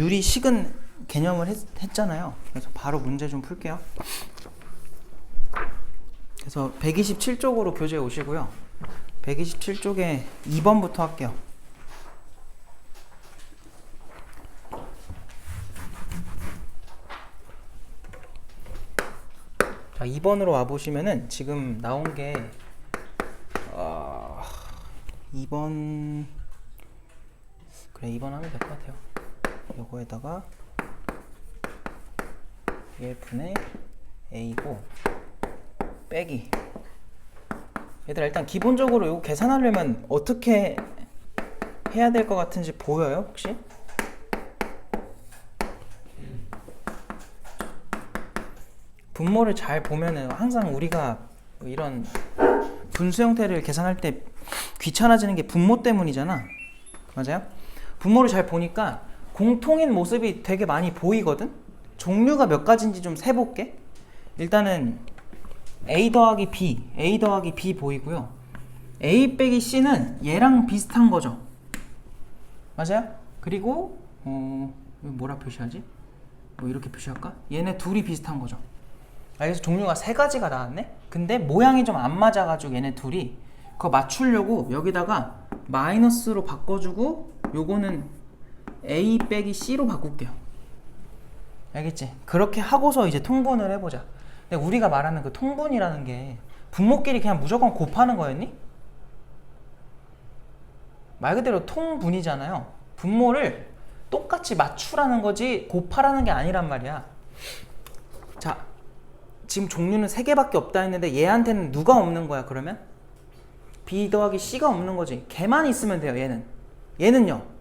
유리 식은 개념을 했잖아요. 그래서 바로 문제 좀 풀게요. 그래서 127쪽으로 교재에 오시고요. 127쪽에 2번부터 할게요. 자, 2번으로 와보시면은 지금 나온 게 2번 그래 2번 하면 될 것 같아요. 요거에다가 EF분의 A고 빼기. 얘들아 일단 기본적으로 이거 계산하려면 어떻게 해야 될 것 같은지 보여요 혹시? 분모를 잘 보면은 항상 우리가 이런 분수 형태를 계산할 때 귀찮아지는 게 분모 때문이잖아. 맞아요? 분모를 잘 보니까 공통인 모습이 되게 많이 보이거든? 종류가 몇 가지인지 좀 세볼게. 일단은 A 더하기 B 보이고요. A 빼기 C는 얘랑 비슷한 거죠. 맞아요? 그리고 뭐라 표시하지? 뭐 이렇게 표시할까? 얘네 둘이 비슷한 거죠. 그래서 종류가 세 가지가 나왔네? 근데 모양이 좀 안 맞아가지고 얘네 둘이 그거 맞추려고 여기다가 마이너스로 바꿔주고 요거는 A 빼기 C로 바꿀게요. 알겠지? 그렇게 하고서 이제 통분을 해보자. 근데 우리가 말하는 그 통분이라는 게 분모끼리 그냥 무조건 곱하는 거였니? 말 그대로 통분이잖아요. 분모를 똑같이 맞추라는 거지 곱하라는 게 아니란 말이야. 자, 지금 종류는 3개밖에 없다 했는데 얘한테는 누가 없는 거야 그러면? B 더하기 C가 없는 거지. 걔만 있으면 돼요. 얘는요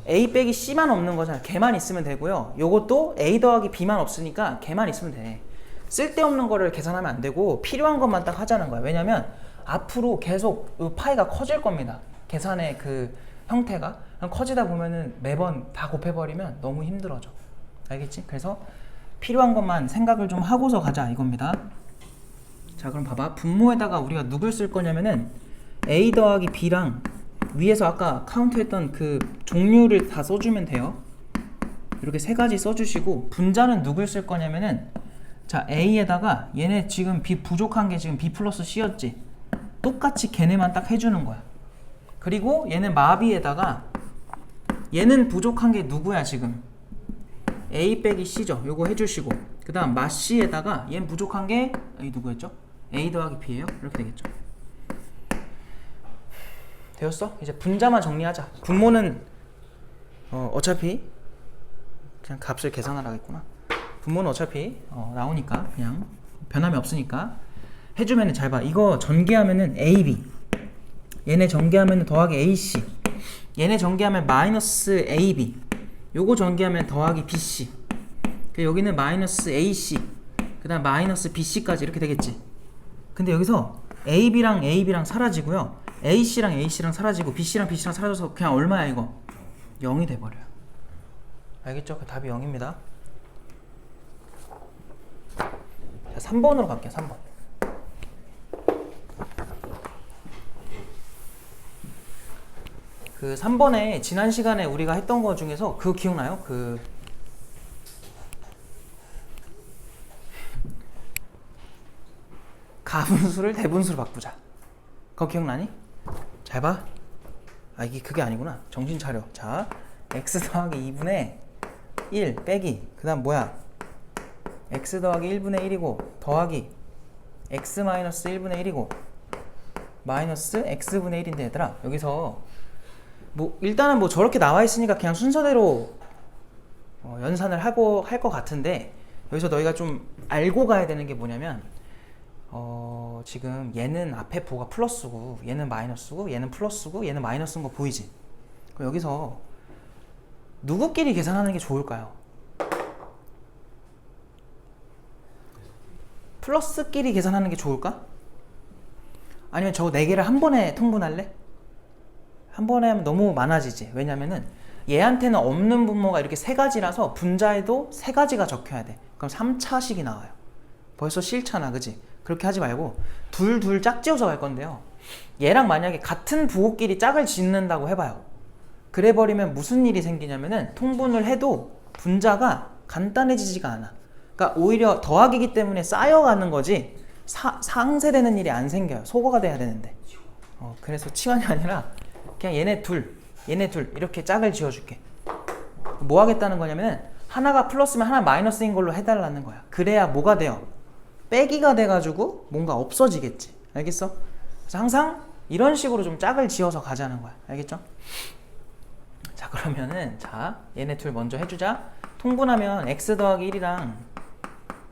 A 빼기 C만 없는 거잖아. 걔만 있으면 되고요. 요것도 A 더하기 B만 없으니까 걔만 있으면 돼. 쓸데없는 거를 계산하면 안 되고 필요한 것만 딱 하자는 거야. 왜냐면 앞으로 계속 이 파이가 커질 겁니다. 계산의 그 형태가 커지다 보면은 매번 다 곱해버리면 너무 힘들어져. 알겠지? 그래서 필요한 것만 생각을 좀 하고서 가자 이겁니다. 자, 그럼 봐봐. 분모에다가 우리가 누굴 쓸 거냐면은 A 더하기 B랑 위에서 아까 카운트했던 그 종류를 다 써주면 돼요. 이렇게 세 가지 써주시고 분자는 누굴 쓸 거냐면은 자, A에다가 얘네 지금 B 부족한 게 지금 B 플러스 C였지. 똑같이 걔네만 딱 해주는 거야. 그리고 얘는 마비에다가 얘는 부족한 게 누구야 지금? A 빼기 C죠. 요거 해주시고 그 다음 마 C에다가 얘는 부족한 게 누구였죠? A 더하기 B예요. 이렇게 되겠죠. 되었어? 이제 분자만 정리하자. 분모는 어차피 그냥 값을 계산하라겠구나. 분모는 어차피 나오니까 그냥 변함이 없으니까 해주면은 잘 봐. 이거 전개하면은 AB, 얘네 전개하면은 더하기 AC, 얘네 전개하면 마이너스 AB, 요거 전개하면 더하기 BC, 여기는 마이너스 AC, 그 다음 마이너스 BC까지 이렇게 되겠지. 근데 여기서 AB랑 사라지고요. AC랑 사라지고 BC랑 BC랑 사라져서 그냥 얼마야 이거? 0이 돼버려요. 알겠죠? 그 답이 0입니다. 자, 3번으로 갈게요. 3번. 그 3번에 지난 시간에 우리가 했던 거 중에서 그거 기억나요? 그 가분수를 대분수로 바꾸자. 그거 기억나니? 잘 봐. 이게 그게 아니구나. 정신 차려. 자, x 더하기 2분의 1 빼기 그 다음 뭐야? x 더하기 1분의 1이고 더하기 x 마이너스 1분의 1이고 마이너스 x분의 1인데 얘들아 여기서 뭐 일단은 뭐 저렇게 나와 있으니까 그냥 순서대로 연산을 하고 할 것 같은데 여기서 너희가 좀 알고 가야 되는 게 뭐냐면 지금 얘는 앞에 부호가 플러스고 얘는 마이너스고 얘는 플러스고 얘는 마이너스인 거 보이지? 그럼 여기서 누구끼리 계산하는 게 좋을까요? 플러스끼리 계산하는 게 좋을까? 아니면 저 4개를 한 번에 통분할래? 한 번에 하면 너무 많아지지. 왜냐면은 얘한테는 없는 분모가 이렇게 3가지라서 분자에도 3가지가 적혀야 돼. 그럼 3차식이 나와요. 벌써 싫잖아, 그지? 그렇게 하지 말고 둘 짝지어서 갈 건데요. 얘랑 만약에 같은 부호끼리 짝을 짓는다고 해봐요. 그래 버리면 무슨 일이 생기냐면은 통분을 해도 분자가 간단해지지가 않아. 그러니까 오히려 더하기이기 때문에 쌓여가는 거지 상쇄되는 일이 안 생겨요. 소거가 돼야 되는데. 그래서 치환이 아니라 그냥 얘네 둘 이렇게 짝을 지어줄게. 뭐 하겠다는 거냐면은 하나가 플러스면 하나 마이너스인 걸로 해달라는 거야. 그래야 뭐가 돼요? 빼기가 돼가지고 뭔가 없어지겠지. 알겠어? 그래서 항상 이런 식으로 좀 짝을 지어서 가자는 거야. 알겠죠? 자, 그러면은 자 얘네 둘 먼저 해주자. 통분하면 x 더하기 1이랑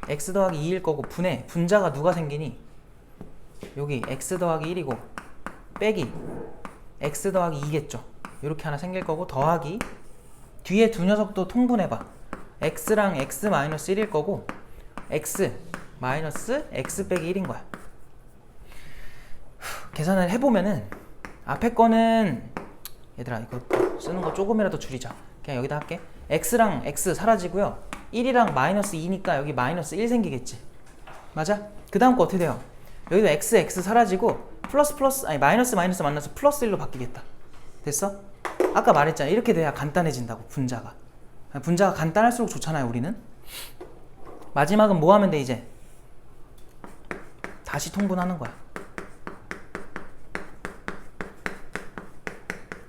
x 더하기 2일 거고 분자가 누가 생기니? 여기 x 더하기 1이고 빼기 x 더하기 2겠죠. 이렇게 하나 생길 거고 더하기 뒤에 두 녀석도 통분해봐. x랑 x 마이너스 1일 거고 x 마이너스 x 빼기 1인 거야. 계산을 해보면은 앞에 거는 얘들아 이거 쓰는 거 조금이라도 줄이자. 그냥 여기다 할게. x랑 x 사라지고요. 1이랑 마이너스 2니까 여기 마이너스 1 생기겠지. 맞아? 그 다음 거 어떻게 돼요? 여기도 x 사라지고 마이너스 만나서 플러스 1로 바뀌겠다. 됐어? 아까 말했잖아. 이렇게 돼야 간단해진다고. 분자가 간단할수록 좋잖아요. 우리는. 마지막은 뭐 하면 돼 이제? 다시 통분하는 거야.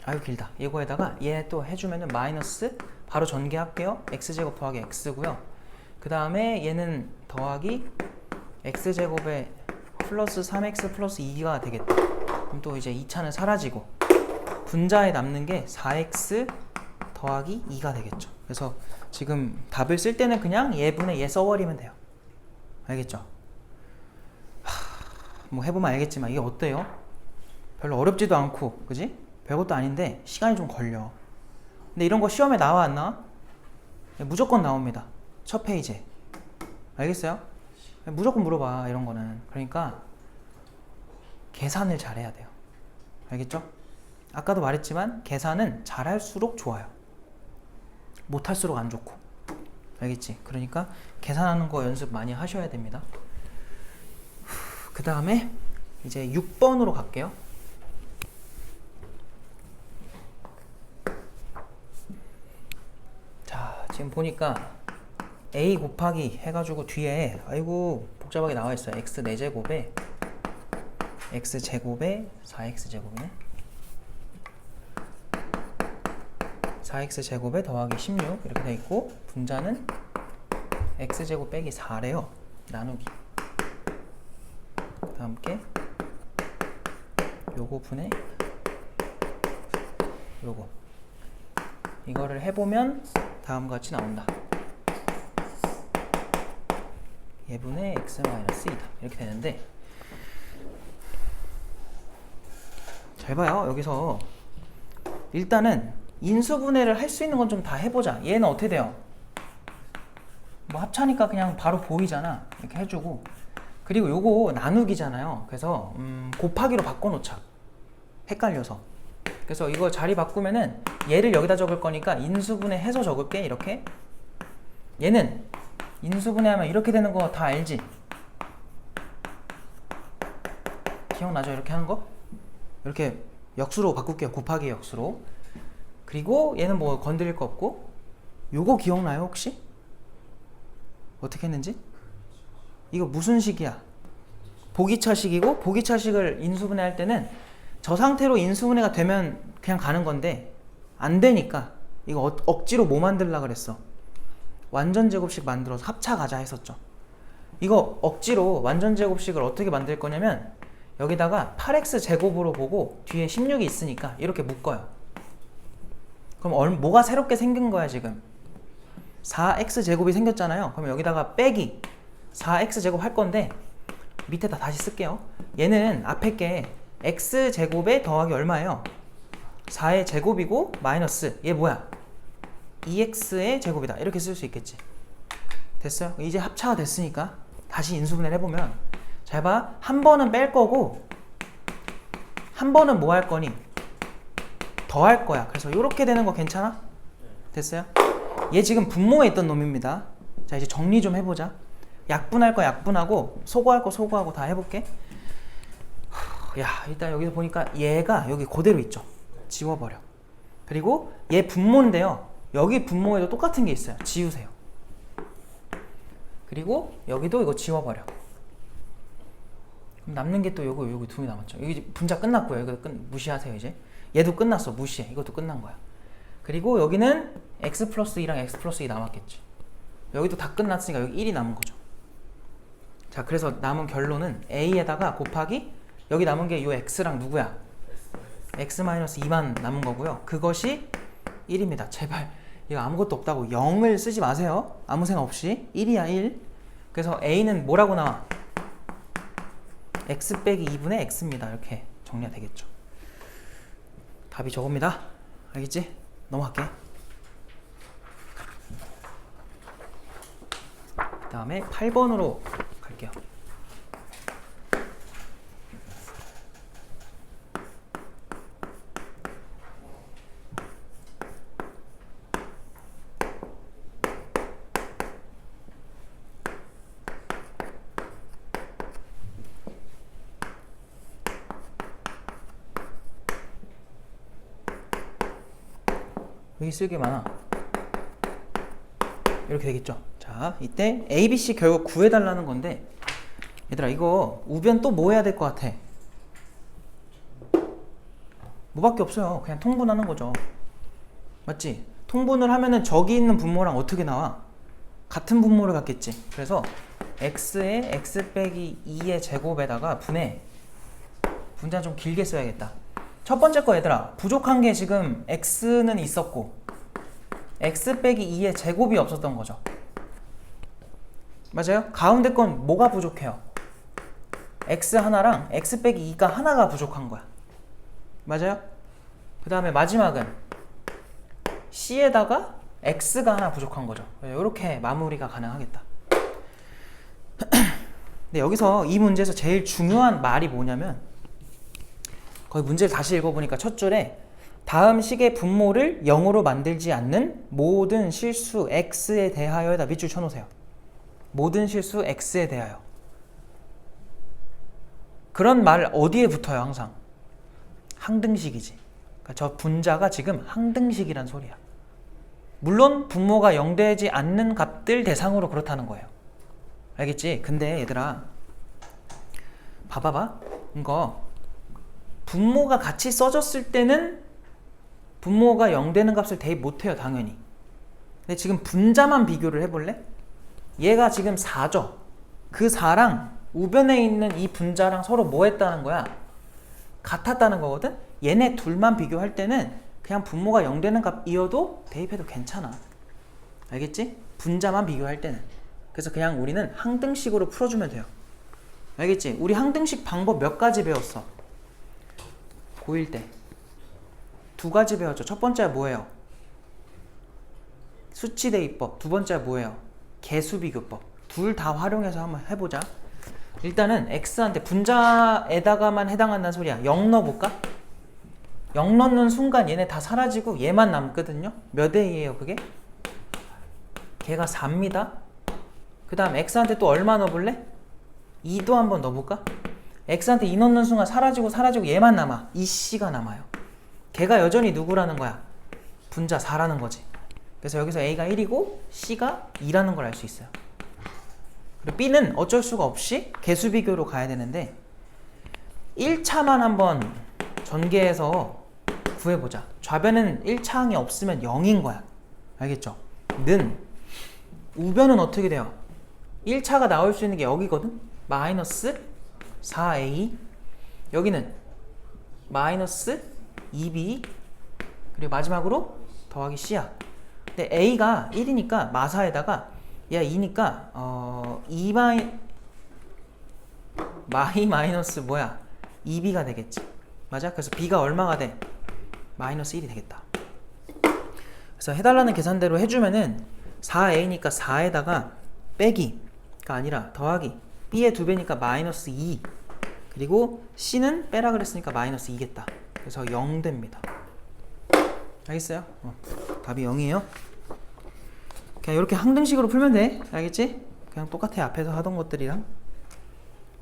아유 길다. 이거에다가 얘 또 해주면은 마이너스 바로 전개할게요. x제곱 더하기 x고요. 그 다음에 얘는 더하기 x제곱에 플러스 3x 플러스 2가 되겠다. 그럼 또 이제 2차는 사라지고 분자에 남는 게 4x 더하기 2가 되겠죠. 그래서 지금 답을 쓸 때는 그냥 얘분의 얘 써버리면 돼요. 알겠죠? 뭐 해보면 알겠지만 이게 어때요? 별로 어렵지도 않고 그지? 별것도 아닌데 시간이 좀 걸려. 근데 이런 거 시험에 나와 안 나와? 무조건 나옵니다. 첫 페이지에. 알겠어요? 무조건 물어봐 이런 거는. 그러니까 계산을 잘해야 돼요. 알겠죠? 아까도 말했지만 계산은 잘할수록 좋아요. 못할수록 안 좋고. 알겠지? 그러니까 계산하는 거 연습 많이 하셔야 됩니다. 그 다음에 이제 6번으로 갈게요. 자, 지금 보니까 a 곱하기 해가지고 뒤에 아이고 복잡하게 나와 있어요. x 4제곱에 x제곱에 4x제곱이네. 4x제곱에 더하기 16 이렇게 돼 있고 분자는 x제곱 빼기 4래요. 나누기. 그 다음 게 요거 분의 요거. 이거를 해보면 다음과 같이 나온다. 얘분의 x-2다. 이렇게 되는데 잘 봐요. 여기서 일단은 인수분해를 할 수 있는 건 좀 다 해보자. 얘는 어떻게 돼요? 뭐 합차니까 그냥 바로 보이잖아. 이렇게 해주고 그리고 요거 나누기잖아요. 그래서 곱하기로 바꿔놓자. 헷갈려서. 그래서 이거 자리 바꾸면은 얘를 여기다 적을 거니까 인수분해 해서 적을게. 이렇게. 얘는 인수분해하면 이렇게 되는 거 다 알지? 기억나죠? 이렇게 하는 거? 이렇게 역수로 바꿀게요. 곱하기 역수로. 그리고 얘는 뭐 건드릴 거 없고 요거 기억나요 혹시? 어떻게 했는지? 이거 무슨 식이야? 보기차식이고 보기차식을 인수분해할 때는 저 상태로 인수분해가 되면 그냥 가는 건데 안 되니까 이거 억지로 뭐 만들라 그랬어? 완전 제곱식 만들어서 합차 가자 했었죠. 이거 억지로 완전 제곱식을 어떻게 만들 거냐면 여기다가 8x 제곱으로 보고 뒤에 16이 있으니까 이렇게 묶어요. 그럼 뭐가 새롭게 생긴 거야 지금? 4x 제곱이 생겼잖아요. 그럼 여기다가 빼기 4x 제곱 할 건데 밑에다 다시 쓸게요. 얘는 앞에 게 x 제곱에 더하기 얼마예요? 4의 제곱이고 마이너스 얘 뭐야? 2x의 제곱이다. 이렇게 쓸 수 있겠지. 됐어요? 이제 합차가 됐으니까 다시 인수분해를 해보면 잘 봐. 한 번은 뺄 거고 한 번은 뭐 할 거니? 더 할 거야. 그래서 이렇게 되는 거 괜찮아? 됐어요? 얘 지금 분모에 있던 놈입니다. 자 이제 정리 좀 해보자. 약분할 거 약분하고 소거할 거 소거하고 다 해볼게. 야 일단 여기서 보니까 얘가 여기 그대로 있죠. 지워버려. 그리고 얘 분모인데요. 여기 분모에도 똑같은 게 있어요. 지우세요. 그리고 여기도 이거 지워버려. 그럼 남는 게 또 요거 두 개 남았죠. 여기 분자 끝났고요. 이거 무시하세요. 이제 얘도 끝났어. 무시해. 이것도 끝난 거야. 그리고 여기는 x 플러스 2랑 x 플러스 2 남았겠지. 여기도 다 끝났으니까 여기 1이 남은 거죠. 자, 그래서 남은 결론은 a에다가 곱하기 여기 남은 게 요 x랑 누구야? x-2만 남은 거고요. 그것이 1입니다. 제발 이거 아무것도 없다고 0을 쓰지 마세요. 아무 생각 없이 1이야 1. 그래서 a는 뭐라고 나와? x 빼기 2분의 x입니다. 이렇게 정리가 되겠죠. 답이 저겁니다. 알겠지? 넘어갈게. 그 다음에 8번으로 갈게요. 여기 쓸 게 많아. 이렇게 되겠죠. 자, 이때 A, B, C 결국 구해달라는 건데 얘들아 이거 우변 또 뭐 해야 될 것 같아? 뭐밖에 없어요. 그냥 통분하는 거죠. 맞지? 통분을 하면은 저기 있는 분모랑 어떻게 나와? 같은 분모를 갖겠지. 그래서 x에 x 빼기 2의 제곱에다가 분자 좀 길게 써야겠다. 첫 번째 거 얘들아 부족한 게 지금 x는 있었고 x 빼기 2의 제곱이 없었던 거죠. 맞아요? 가운데 건 뭐가 부족해요? x 하나랑 x 빼기 2가 하나가 부족한 거야. 맞아요? 그 다음에 마지막은 c에다가 x가 하나 부족한 거죠. 이렇게 마무리가 가능하겠다. 근데 여기서 이 문제에서 제일 중요한 말이 뭐냐면 거기 문제를 다시 읽어보니까 첫 줄에 다음 식의 분모를 0으로 만들지 않는 모든 실수 x에 대하여에다 밑줄 쳐놓으세요. 모든 실수 x에 대하여. 그런 말 어디에 붙어요 항상? 항등식이지. 그러니까 저 분자가 지금 항등식이란 소리야. 물론 분모가 0 되지 않는 값들 대상으로 그렇다는 거예요. 알겠지? 근데 얘들아 봐봐봐. 이거 분모가 같이 써졌을 때는 분모가 0 되는 값을 대입 못해요 당연히. 근데 지금 분자만 비교를 해볼래? 얘가 지금 4죠. 그 4랑 우변에 있는 이 분자랑 서로 뭐 했다는 거야? 같았다는 거거든? 얘네 둘만 비교할 때는 그냥 분모가 0 되는 값이어도 대입해도 괜찮아. 알겠지? 분자만 비교할 때는. 그래서 그냥 우리는 항등식으로 풀어주면 돼요. 알겠지? 우리 항등식 방법 몇 가지 배웠어? 고1 때. 2가지 배웠죠. 첫 번째가 뭐예요? 수치대입법. 두 번째가 뭐예요? 개수비교법. 둘 다 활용해서 한번 해보자. 일단은 x한테 분자에다가만 해당한다는 소리야. 0 넣어볼까? 0 넣는 순간 얘네 다 사라지고 얘만 남거든요. 몇 A예요 그게? 걔가 4입니다. 그 다음 x한테 또 얼마 넣어볼래? 2도 한번 넣어볼까? x한테 2 넣는 순간 사라지고 얘만 남아. 2c가 남아요. 걔가 여전히 누구라는 거야? 분자 4라는 거지. 그래서 여기서 a가 1이고 c가 2라는 걸 알 수 있어요. 그리고 b는 어쩔 수가 없이 개수비교로 가야 되는데 1차만 한번 전개해서 구해보자. 좌변은 1차항이 없으면 0인 거야. 알겠죠? 는 우변은 어떻게 돼요? 1차가 나올 수 있는 게 여기거든? 마이너스 4a. 여기는 마이너스 2b. 그리고 마지막으로 더하기 c야. 근데 a가 1이니까 마사에다가 얘가 2니까 2 마이너스 뭐야? 2b가 되겠지. 맞아? 그래서 b가 얼마가 돼? 마이너스 1이 되겠다. 그래서 해달라는 계산대로 해주면은 4a니까 4에다가 빼기가 아니라 더하기 b의 2배니까 마이너스 2 그리고 c는 빼라 그랬으니까 마이너스 2겠다. 그래서 0 됩니다. 알겠어요? 답이 0이에요. 그냥 이렇게 항등식으로 풀면 돼. 알겠지? 그냥 똑같아. 앞에서 하던 것들이랑.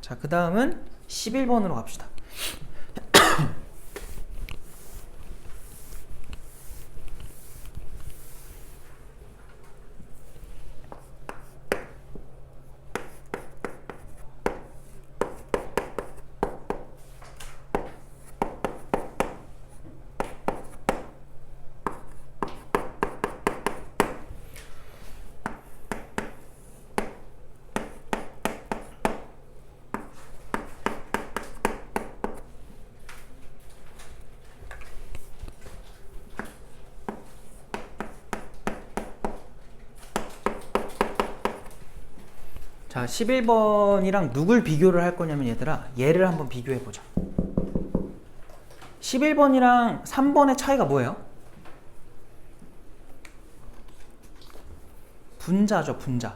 자, 그 다음은 11번으로 갑시다. 자, 11번이랑 누굴 비교를 할 거냐면 얘들아, 얘를 한번 비교해 보자. 11번이랑 3번의 차이가 뭐예요? 분자죠, 분자.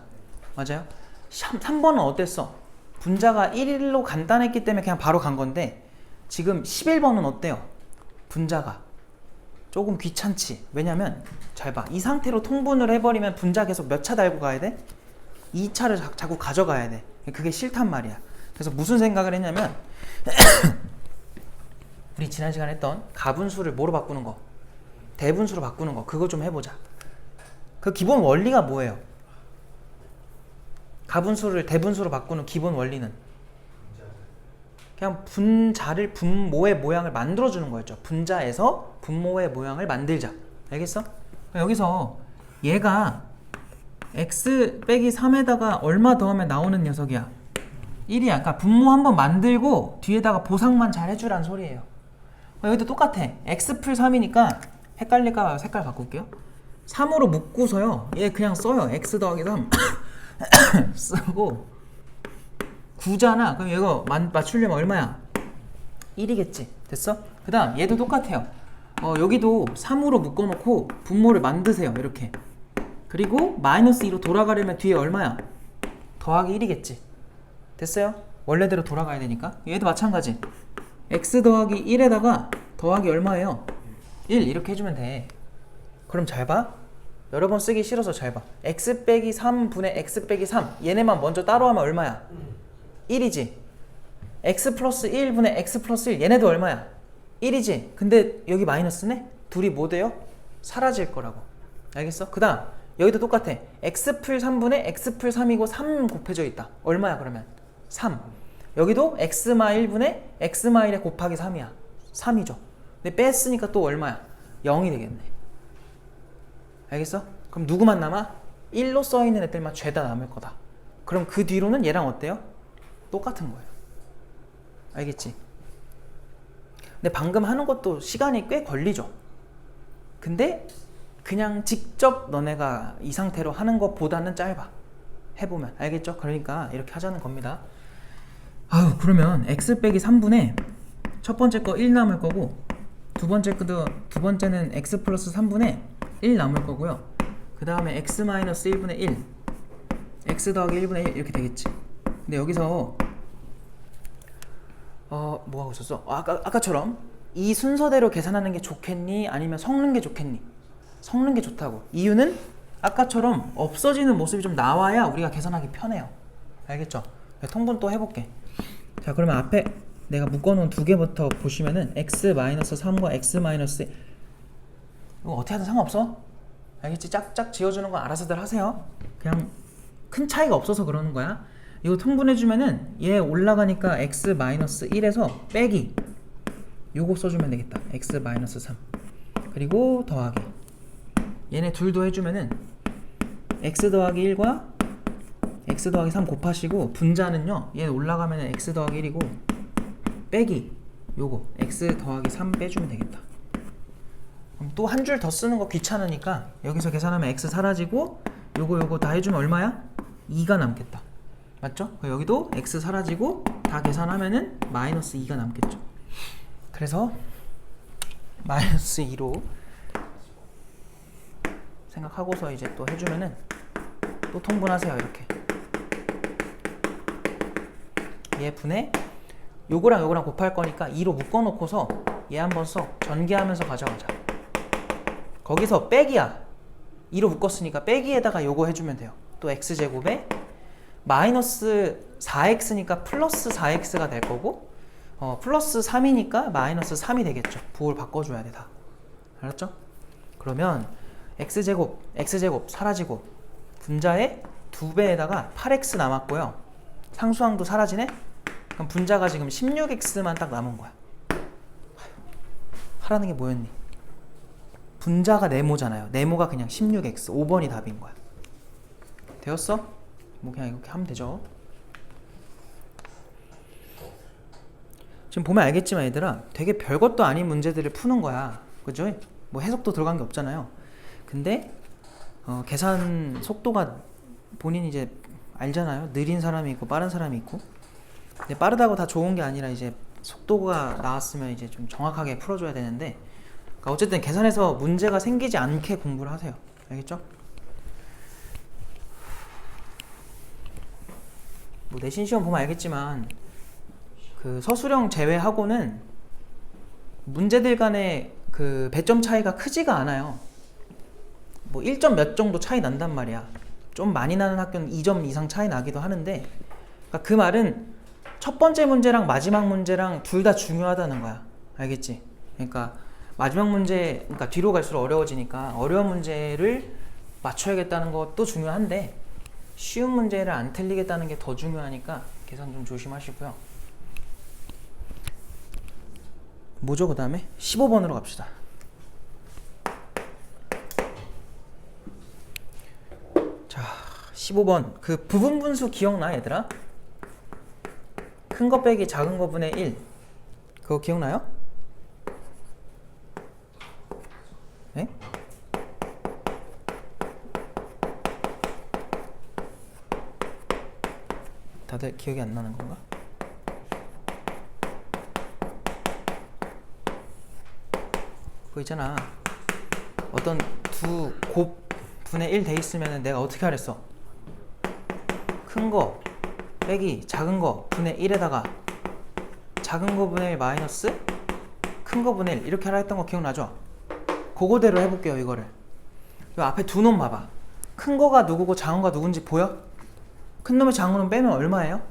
맞아요? 3번은 어땠어? 분자가 1로 간단했기 때문에 그냥 바로 간 건데, 지금 11번은 어때요? 분자가 조금 귀찮지. 왜냐면 잘 봐, 이 상태로 통분을 해버리면 분자 계속 몇 차 달고 가야 돼? 2차를 자꾸 가져가야 돼. 그게 싫단 말이야. 그래서 무슨 생각을 했냐면 우리 지난 시간에 했던 가분수를 뭐로 바꾸는 거, 대분수로 바꾸는 거, 그거 좀 해보자. 그 기본 원리가 뭐예요? 가분수를 대분수로 바꾸는 기본 원리는 그냥 분자를, 분모의 모양을 만들어주는 거였죠. 분자에서 분모의 모양을 만들자. 알겠어? 여기서 얘가 x 빼기 3에다가 얼마 더하면 나오는 녀석이야? 1이야. 그러니까 분모 한번 만들고 뒤에다가 보상만 잘 해주란 소리예요. 여기도 똑같아. x 풀 3이니까 헷갈릴까 색깔 바꿀게요. 3으로 묶고서요, 얘 그냥 써요. x 더하기 3 쓰고 9잖아. 그럼 이거 맞추려면 얼마야? 1이겠지. 됐어? 그 다음 얘도 똑같아요. 여기도 3으로 묶어놓고 분모를 만드세요. 이렇게. 그리고 마이너스 2로 돌아가려면 뒤에 얼마야? 더하기 1이겠지. 됐어요? 원래대로 돌아가야 되니까. 얘도 마찬가지. x 더하기 1에다가 더하기 얼마예요? 1 이렇게 해주면 돼. 그럼 잘 봐. 여러 번 쓰기 싫어서 잘 봐. x 빼기 3분의 x 빼기 3 얘네만 먼저 따로 하면 얼마야? 1이지. x 플러스 1분의 x 플러스 1 얘네도 얼마야? 1이지. 근데 여기 마이너스네? 둘이 뭐 돼요? 사라질 거라고. 알겠어? 그 다음 여기도 똑같아. x 풀 3분의 x 풀 3이고 3 곱해져 있다. 얼마야 그러면? 3. 여기도 x 마 1분의 x 마 1에 곱하기 3이야. 3이죠. 근데 뺐으니까 또 얼마야? 0이 되겠네. 알겠어? 그럼 누구만 남아? 1로 써있는 애들만 죄다 남을 거다. 그럼 그 뒤로는 얘랑 어때요? 똑같은 거예요. 알겠지? 근데 방금 하는 것도 시간이 꽤 걸리죠. 근데 그냥 직접 너네가 이 상태로 하는 것보다는 짧아. 해보면. 알겠죠? 그러니까 이렇게 하자는 겁니다. 그러면 x 빼기 3분의 첫 번째 거 1 남을 거고, 두 번째는 x 플러스 3분의 1 남을 거고요. 그 다음에 x 마이너스 1분의 1, x 더하기 1분의 1 이렇게 되겠지. 근데 여기서 뭐 하고 있었어? 아까처럼 이 순서대로 계산하는 게 좋겠니? 아니면 섞는 게 좋겠니? 섞는 게 좋다고. 이유는 아까처럼 없어지는 모습이 좀 나와야 우리가 계산하기 편해요. 알겠죠? 통분 또 해볼게. 자, 그러면 앞에 내가 묶어놓은 두 개부터 보시면은 x-3과 x-1 이거 어떻게 하든 상관없어. 알겠지? 짝짝 지어주는 거 알아서들 하세요. 그냥 큰 차이가 없어서 그러는 거야. 이거 통분해주면은 얘 올라가니까 x-1에서 빼기 요거 써주면 되겠다. x-3 그리고 더하기 얘네 둘도 해주면은 x 더하기 1과 x 더하기 3 곱하시고 분자는요, 얘 올라가면 x 더하기 1이고 빼기 요거 x 더하기 3 빼주면 되겠다. 그럼 또 한 줄 더 쓰는 거 귀찮으니까 여기서 계산하면 x 사라지고 요거 다 해주면 얼마야? 2가 남겠다. 맞죠? 여기도 x 사라지고 다 계산하면은 마이너스 2가 남겠죠. 그래서 마이너스 2로 생각하고서 이제 또 해주면은 또 통분하세요. 이렇게 얘 분의 요거랑 요거랑 곱할 거니까 2로 묶어놓고서 얘 한번 써. 전개하면서 가져가자. 거기서 빼기야. 2로 묶었으니까 빼기에다가 요거 해주면 돼요. 또 x제곱에 마이너스 4x니까 플러스 4x가 될 거고, 플러스 3이니까 마이너스 3이 되겠죠. 부호를 바꿔줘야 돼 다. 알았죠? 그러면 x제곱 사라지고 분자의 2배에다가 8x 남았고요. 상수항도 사라지네? 그럼 분자가 지금 16x만 딱 남은 거야. 하라는 게 뭐였니? 분자가 네모잖아요. 네모가 그냥 16x, 5번이 답인 거야. 되었어? 뭐 그냥 이렇게 하면 되죠. 지금 보면 알겠지만 얘들아, 되게 별것도 아닌 문제들을 푸는 거야. 그죠? 뭐 해석도 들어간 게 없잖아요. 근데 계산 속도가 본인이 이제 알잖아요. 느린 사람이 있고 빠른 사람이 있고. 근데 빠르다고 다 좋은 게 아니라 이제 속도가 나왔으면 이제 좀 정확하게 풀어줘야 되는데, 그러니까 어쨌든 계산에서 문제가 생기지 않게 공부를 하세요. 알겠죠? 뭐 내신 시험 보면 알겠지만 그 서술형 제외하고는 문제들 간의 그 배점 차이가 크지가 않아요. 뭐 1점 몇 정도 차이 난단 말이야. 좀 많이 나는 학교는 2점 이상 차이 나기도 하는데, 그러니까 그 말은 첫 번째 문제랑 마지막 문제랑 둘 다 중요하다는 거야. 알겠지? 그러니까 마지막 문제, 그러니까 뒤로 갈수록 어려워지니까 어려운 문제를 맞춰야겠다는 것도 중요한데, 쉬운 문제를 안 틀리겠다는 게 더 중요하니까 계산 좀 조심하시고요. 뭐죠? 그 다음에 15번으로 갑시다. 자, 15번 그 부분 분수 기억나 얘들아? 큰 거 빼기 작은 거 분의 1, 그거 기억나요? 네? 다들 기억이 안 나는 건가? 그거 있잖아. 어떤 두 곱분의 1 돼 있으면 내가 어떻게 하랬어? 큰 거 빼기 작은 거 분의 1에다가 작은 거 분의 1 마이너스 큰 거 분의 1 이렇게 하라 했던 거 기억나죠? 그거대로 해볼게요. 이거를 이 앞에 두 놈 봐봐. 큰 거가 누구고 작은 거가 누군지 보여? 큰 놈의 작은 놈 빼면 얼마예요?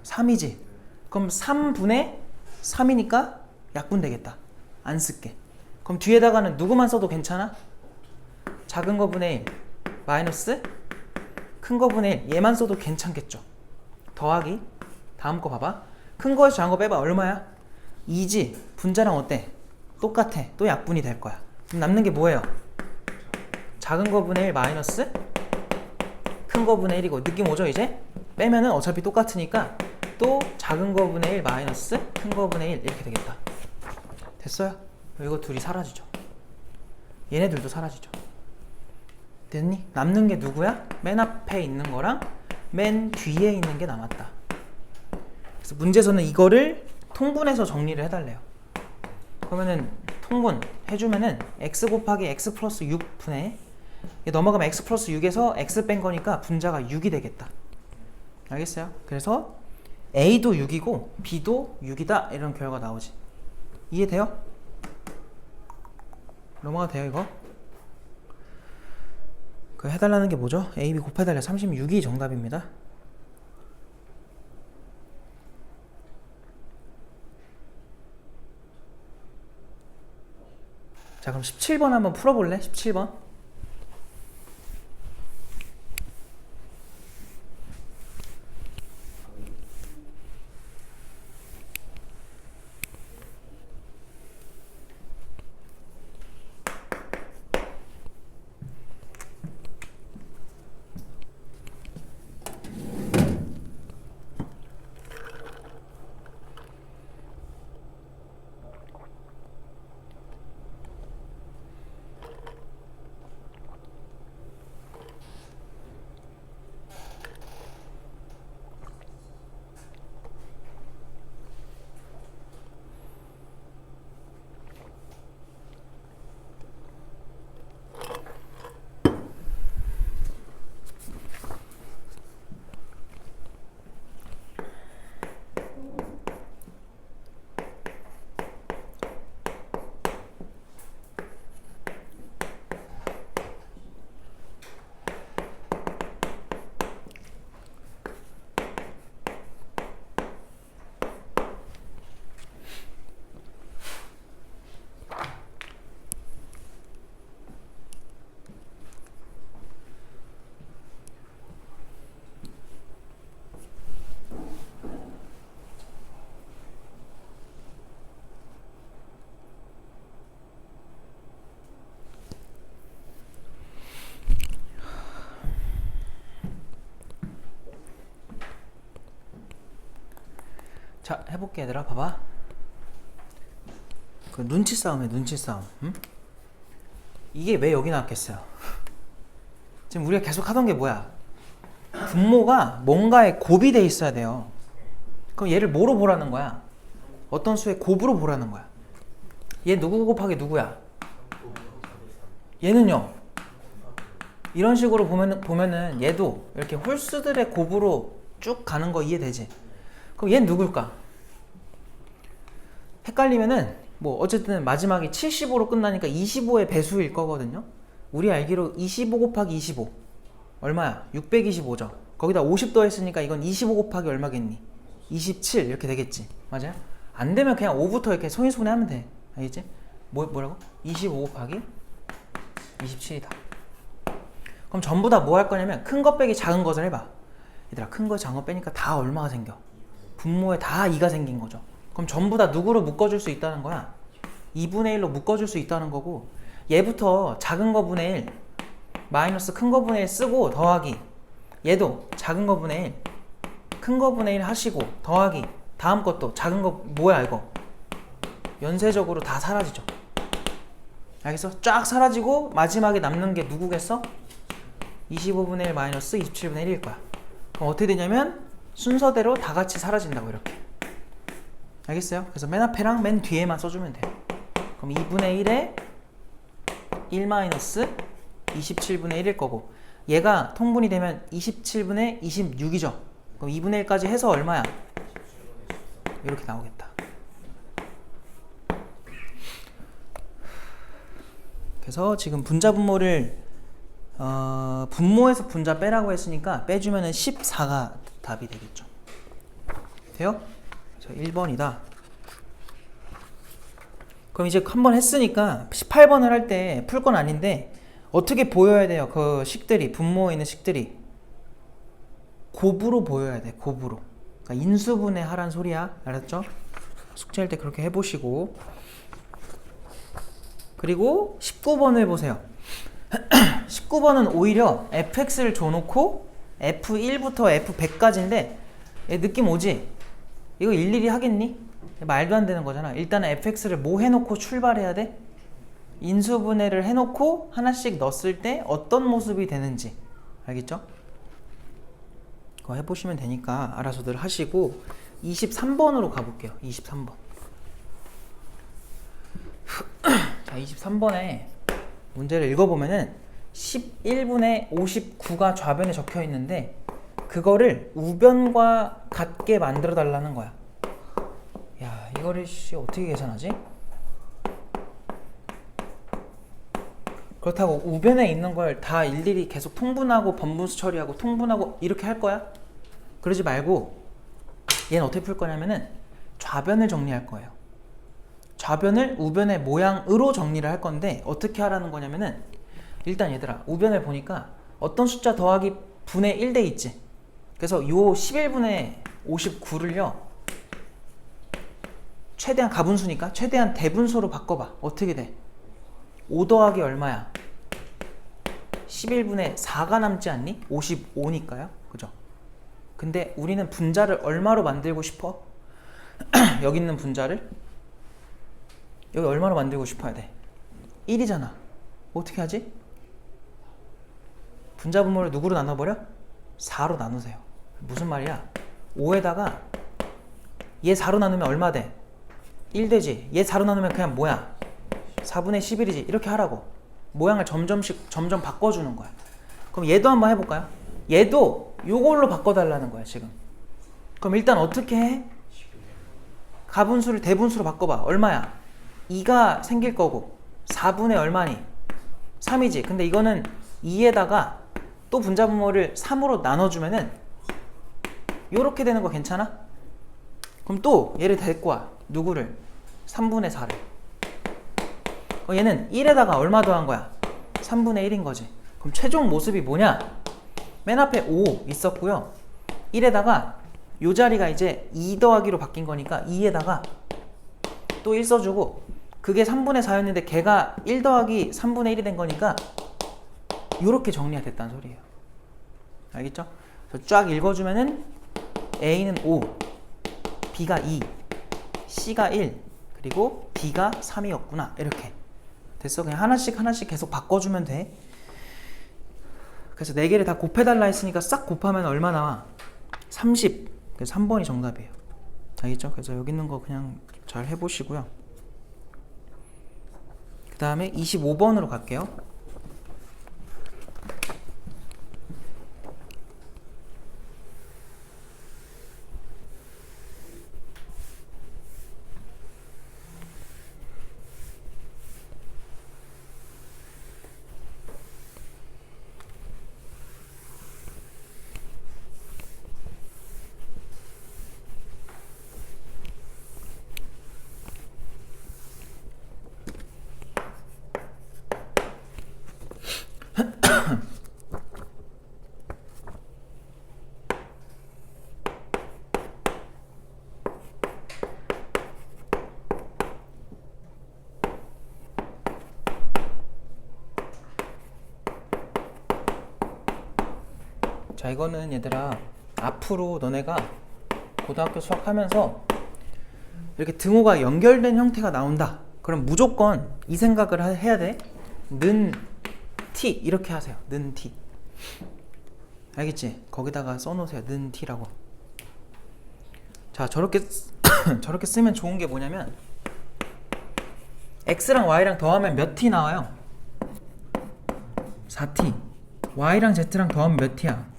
3이지. 그럼 3분의 3이니까 약분 되겠다. 안 쓸게. 그럼 뒤에다가는 누구만 써도 괜찮아? 작은 거 분의 1 마이너스 큰 거 분의 1 얘만 써도 괜찮겠죠. 더하기 다음 거 봐봐. 큰 거에서 작은 거 빼봐. 얼마야? 2지. 분자랑 어때? 똑같아. 또 약분이 될 거야. 그럼 남는 게 뭐예요? 작은 거 분의 1 마이너스 큰 거 분의 1이고, 느낌 오죠 이제? 빼면은 어차피 똑같으니까 또 작은 거 분의 1 마이너스 큰 거 분의 1 이렇게 되겠다. 됐어요? 이거 둘이 사라지죠. 얘네들도 사라지죠. 됐니? 남는 게 누구야? 맨 앞에 있는 거랑 맨 뒤에 있는 게 남았다. 그래서 문제에서는 이거를 통분해서 정리를 해달래요. 그러면은 통분 해주면은 x 곱하기 x 플러스 6분의 넘어가면 x 플러스 6에서 x 뺀 거니까 분자가 6이 되겠다. 알겠어요? 그래서 a도 6이고 b도 6이다 이런 결과 나오지. 이해돼요? 넘어가도 돼요 이거? 그 해달라는 게 뭐죠? a, b 곱해달래. 36이 정답입니다. 자, 그럼 17번 한번 풀어볼래? 17번. 자, 해볼게 얘들아. 봐봐. 그 눈치 싸움이야. 눈치 싸움. 응? 이게 왜 여기 나왔겠어요? 지금 우리가 계속 하던 게 뭐야? 분모가 뭔가에 곱이 돼 있어야 돼요. 그럼 얘를 뭐로 보라는 거야? 어떤 수의 곱으로 보라는 거야. 얘 누구 곱하기 누구야? 얘는요. 이런 식으로 보면은 얘도 이렇게 홀수들의 곱으로 쭉 가는 거 이해되지? 그럼 얘는 누굴까? 헷갈리면은 뭐 어쨌든 마지막에 75로 끝나니까 25의 배수일 거거든요. 우리 알기로 25 곱하기 25 얼마야? 625죠. 거기다 50 더했으니까 이건 25 곱하기 얼마겠니? 27 이렇게 되겠지. 맞아요? 안 되면 그냥 5부터 이렇게 손이손해 하면 돼. 알겠지? 뭐라고? 25 곱하기 27이다. 그럼 전부 다 뭐 할 거냐면 큰 거 빼기 작은 것을 해봐. 얘들아, 큰 거 작은 거 빼니까 다 얼마가 생겨? 분모에 다 2가 생긴 거죠. 그럼 전부 다 누구로 묶어줄 수 있다는 거야? 2분의 1로 묶어줄 수 있다는 거고, 얘부터 작은 거 분의 1 마이너스 큰 거 분의 1 쓰고 더하기, 얘도 작은 거 분의 1 큰 거 분의 1 하시고 더하기, 다음 것도 작은 거 뭐야 이거? 연쇄적으로 다 사라지죠. 알겠어? 쫙 사라지고 마지막에 남는 게 누구겠어? 25분의 1 마이너스 27분의 1일 거야. 그럼 어떻게 되냐면 순서대로 다 같이 사라진다고 이렇게. 알겠어요? 그래서 맨 앞에랑 맨 뒤에만 써주면 돼요. 그럼 2분의 1에 1 마이너스 27분의 1일 거고, 얘가 통분이 되면 27분의 26이죠. 그럼 2분의 1까지 해서 얼마야? 이렇게 나오겠다. 그래서 지금 분자 분모를 분모에서 분자 빼라고 했으니까 빼주면은 14가 답이 되겠죠. 돼요? 그래서 1번이다. 그럼 이제 한번 했으니까 18번을 할 때 풀 건 아닌데 어떻게 보여야 돼요? 그 식들이, 분모에 있는 식들이 곱으로 보여야 돼. 곱으로. 그러니까 인수분해 하란 소리야. 알았죠? 숙제할 때 그렇게 해보시고. 그리고 19번을 보세요. 19번은 오히려 fx를 줘놓고 f1부터 f100까지인데 얘 느낌 오지? 이거 일일이 하겠니? 말도 안 되는 거잖아. 일단은 fx를 뭐 해놓고 출발해야 돼? 인수분해를 해놓고 하나씩 넣었을 때 어떤 모습이 되는지. 알겠죠? 그거 해보시면 되니까 알아서들 하시고 23번으로 가볼게요. 23번. 자, 23번에 문제를 읽어보면은 11분의 59가 좌변에 적혀 있는데 그거를 우변과 같게 만들어 달라는 거야. 야, 이거를 어떻게 계산하지? 그렇다고 우변에 있는 걸 다 일일이 계속 통분하고 번분수 처리하고 통분하고 이렇게 할 거야? 그러지 말고 얘는 어떻게 풀 거냐면은 좌변을 정리할 거예요. 좌변을 우변의 모양으로 정리를 할 건데 어떻게 하라는 거냐면은 일단 얘들아, 우변을 보니까 어떤 숫자 더하기 분의 1돼 있지. 그래서 요 11분의 59를요 최대한 가분수니까 최대한 대분수로 바꿔봐. 어떻게 돼? 5 더하기 얼마야? 11분의 4가 남지 않니? 55니까요. 그죠? 근데 우리는 분자를 얼마로 만들고 싶어? 여기 있는 분자를 여기 얼마로 만들고 싶어야 돼? 1이잖아. 어떻게 하지? 분자 분모를 누구로 나눠버려? 4로 나누세요. 무슨 말이야? 5에다가 얘 4로 나누면 얼마 돼? 1 되지. 얘 4로 나누면 그냥 뭐야? 4분의 11이지. 이렇게 하라고. 모양을 점점 바꿔주는 거야. 그럼 얘도 한번 해볼까요? 얘도 요걸로 바꿔달라는 거야 지금. 그럼 일단 어떻게 해? 가분수를 대분수로 바꿔봐. 얼마야? 2가 생길 거고 4분의 얼마니? 3이지. 근데 이거는 2에다가 또 분자 분모를 3으로 나눠주면은 요렇게 되는 거 괜찮아? 그럼 또 얘를 데리고 와. 누구를? 3분의 4를. 얘는 1에다가 얼마 더한 거야? 3분의 1인 거지. 그럼 최종 모습이 뭐냐? 맨 앞에 5 있었고요. 1에다가 요 자리가 이제 2 더하기로 바뀐 거니까 2에다가 또 1 써주고, 그게 3분의 4였는데 걔가 1 더하기 3분의 1이 된 거니까 요렇게 정리가 됐다는 소리예요. 알겠죠? 그래서 쫙 읽어주면은 A는 5, B가 2, C가 1, 그리고 D가 3이었구나. 이렇게 됐어. 그냥 하나씩 계속 바꿔주면 돼. 그래서 4개를 다 곱해달라 했으니까 싹 곱하면 얼마 나와? 30. 그래서 3번이 정답이에요. 알겠죠? 그래서 여기 있는 거 그냥 잘 해보시고요. 그 다음에 25번으로 갈게요. 자, 이거는 얘들아 앞으로 너네가 고등학교 수학하면서 이렇게 등호가 연결된 형태가 나온다. 그럼 무조건 이 생각을 해야 돼. 는 t 이렇게 하세요. 는 t. 알겠지? 거기다가 써놓으세요. 는 t라고. 자, 저렇게 저렇게 쓰면 좋은 게 뭐냐면 x랑 y랑 더하면 몇 t 나와요? 4t. y랑 z랑 더하면 몇 t야?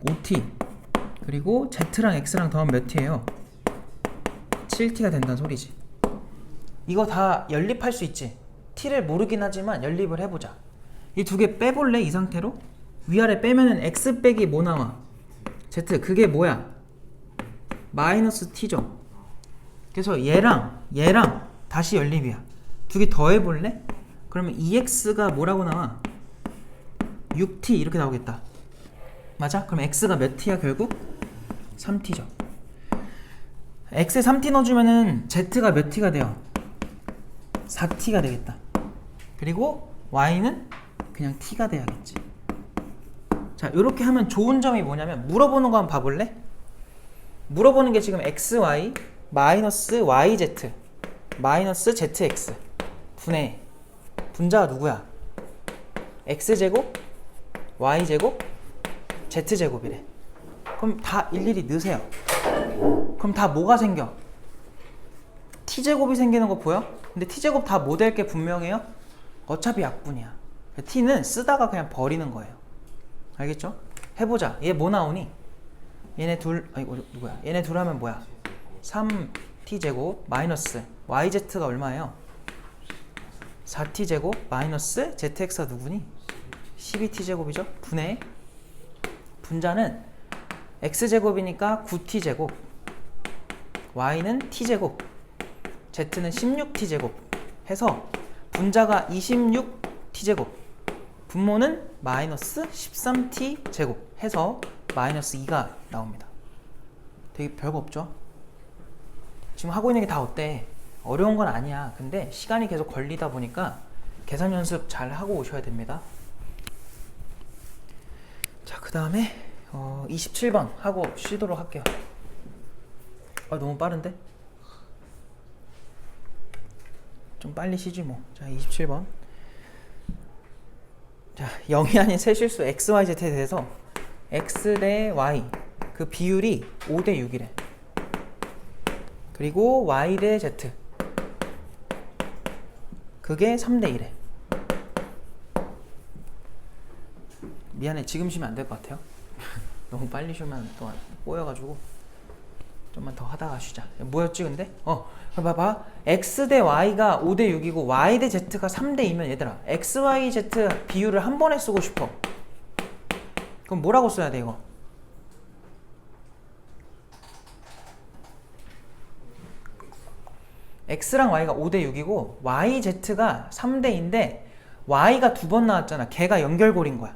5t. 그리고 z랑 x랑 더하면 몇 t예요? 7t가 된다는 소리지. 이거 다 연립할 수 있지? t를 모르긴 하지만 연립을 해보자. 이 두 개 빼볼래? 이 상태로? 위아래 빼면은 x 빼기 뭐 나와? z. 그게 뭐야? 마이너스 t죠. 그래서 얘랑 다시 연립이야. 두 개 더해볼래? 그러면 2x가 뭐라고 나와? 6t 이렇게 나오겠다. 맞아? 그럼 x가 몇 t야 결국? 3t죠. x에 3t 넣어주면은 z가 몇 t가 돼요? 4t가 되겠다. 그리고 y는 그냥 t가 돼야겠지. 자, 이렇게 하면 좋은 점이 뭐냐면 물어보는 거 한번 봐볼래? 물어보는 게 지금 xy 마이너스 yz 마이너스 zx 분의 분자가 누구야? x제곱 y제곱 z제곱이래. 그럼 다 일일이 넣으세요. 그럼 다 뭐가 생겨? t제곱이 생기는 거 보여? 근데 t제곱 다 뭐 될 게 분명해요? 어차피 약분이야. t는 쓰다가 그냥 버리는 거예요. 알겠죠? 해보자. 얘 뭐 나오니? 얘네 둘, 아이고 누구야? 얘네 둘 하면 뭐야? 3t제곱 마이너스 yz가 얼마예요? 4t제곱 마이너스 zx가 누구니? 12t제곱이죠? 분의 분자는 x제곱이니까 9t제곱 y는 t제곱 z는 16t제곱 해서 분자가 26t제곱 분모는 마이너스 13t제곱 해서 마이너스 2가 나옵니다. 되게 별거 없죠? 지금 하고 있는 게 다 어때? 어려운 건 아니야. 근데 시간이 계속 걸리다 보니까 계산 연습 잘 하고 오셔야 됩니다. 자, 그 다음에 27번 하고 쉬도록 할게요. 너무 빠른데? 좀 빨리 쉬지 뭐. 자, 27번. 자, 0이 아닌 세 실수 x, y, z에 대해서 x 대 y 그 비율이 5 대 6이래. 그리고 y 대 z 그게 3 대 1에. 미안해, 지금 쉬면 안 될 것 같아요. 너무 빨리 쉬면 또 꼬여가지고 좀만 더 하다가 쉬자. 뭐였지 근데? 봐봐. x 대 y가 5 대 6이고 y 대 z가 3 대 2면 얘들아 x, y, z 비율을 한 번에 쓰고 싶어. 그럼 뭐라고 써야 돼 이거? x랑 y가 5 대 6이고 y, z가 3 대 2인데 y가 2번 나왔잖아. 걔가 연결고리인 거야.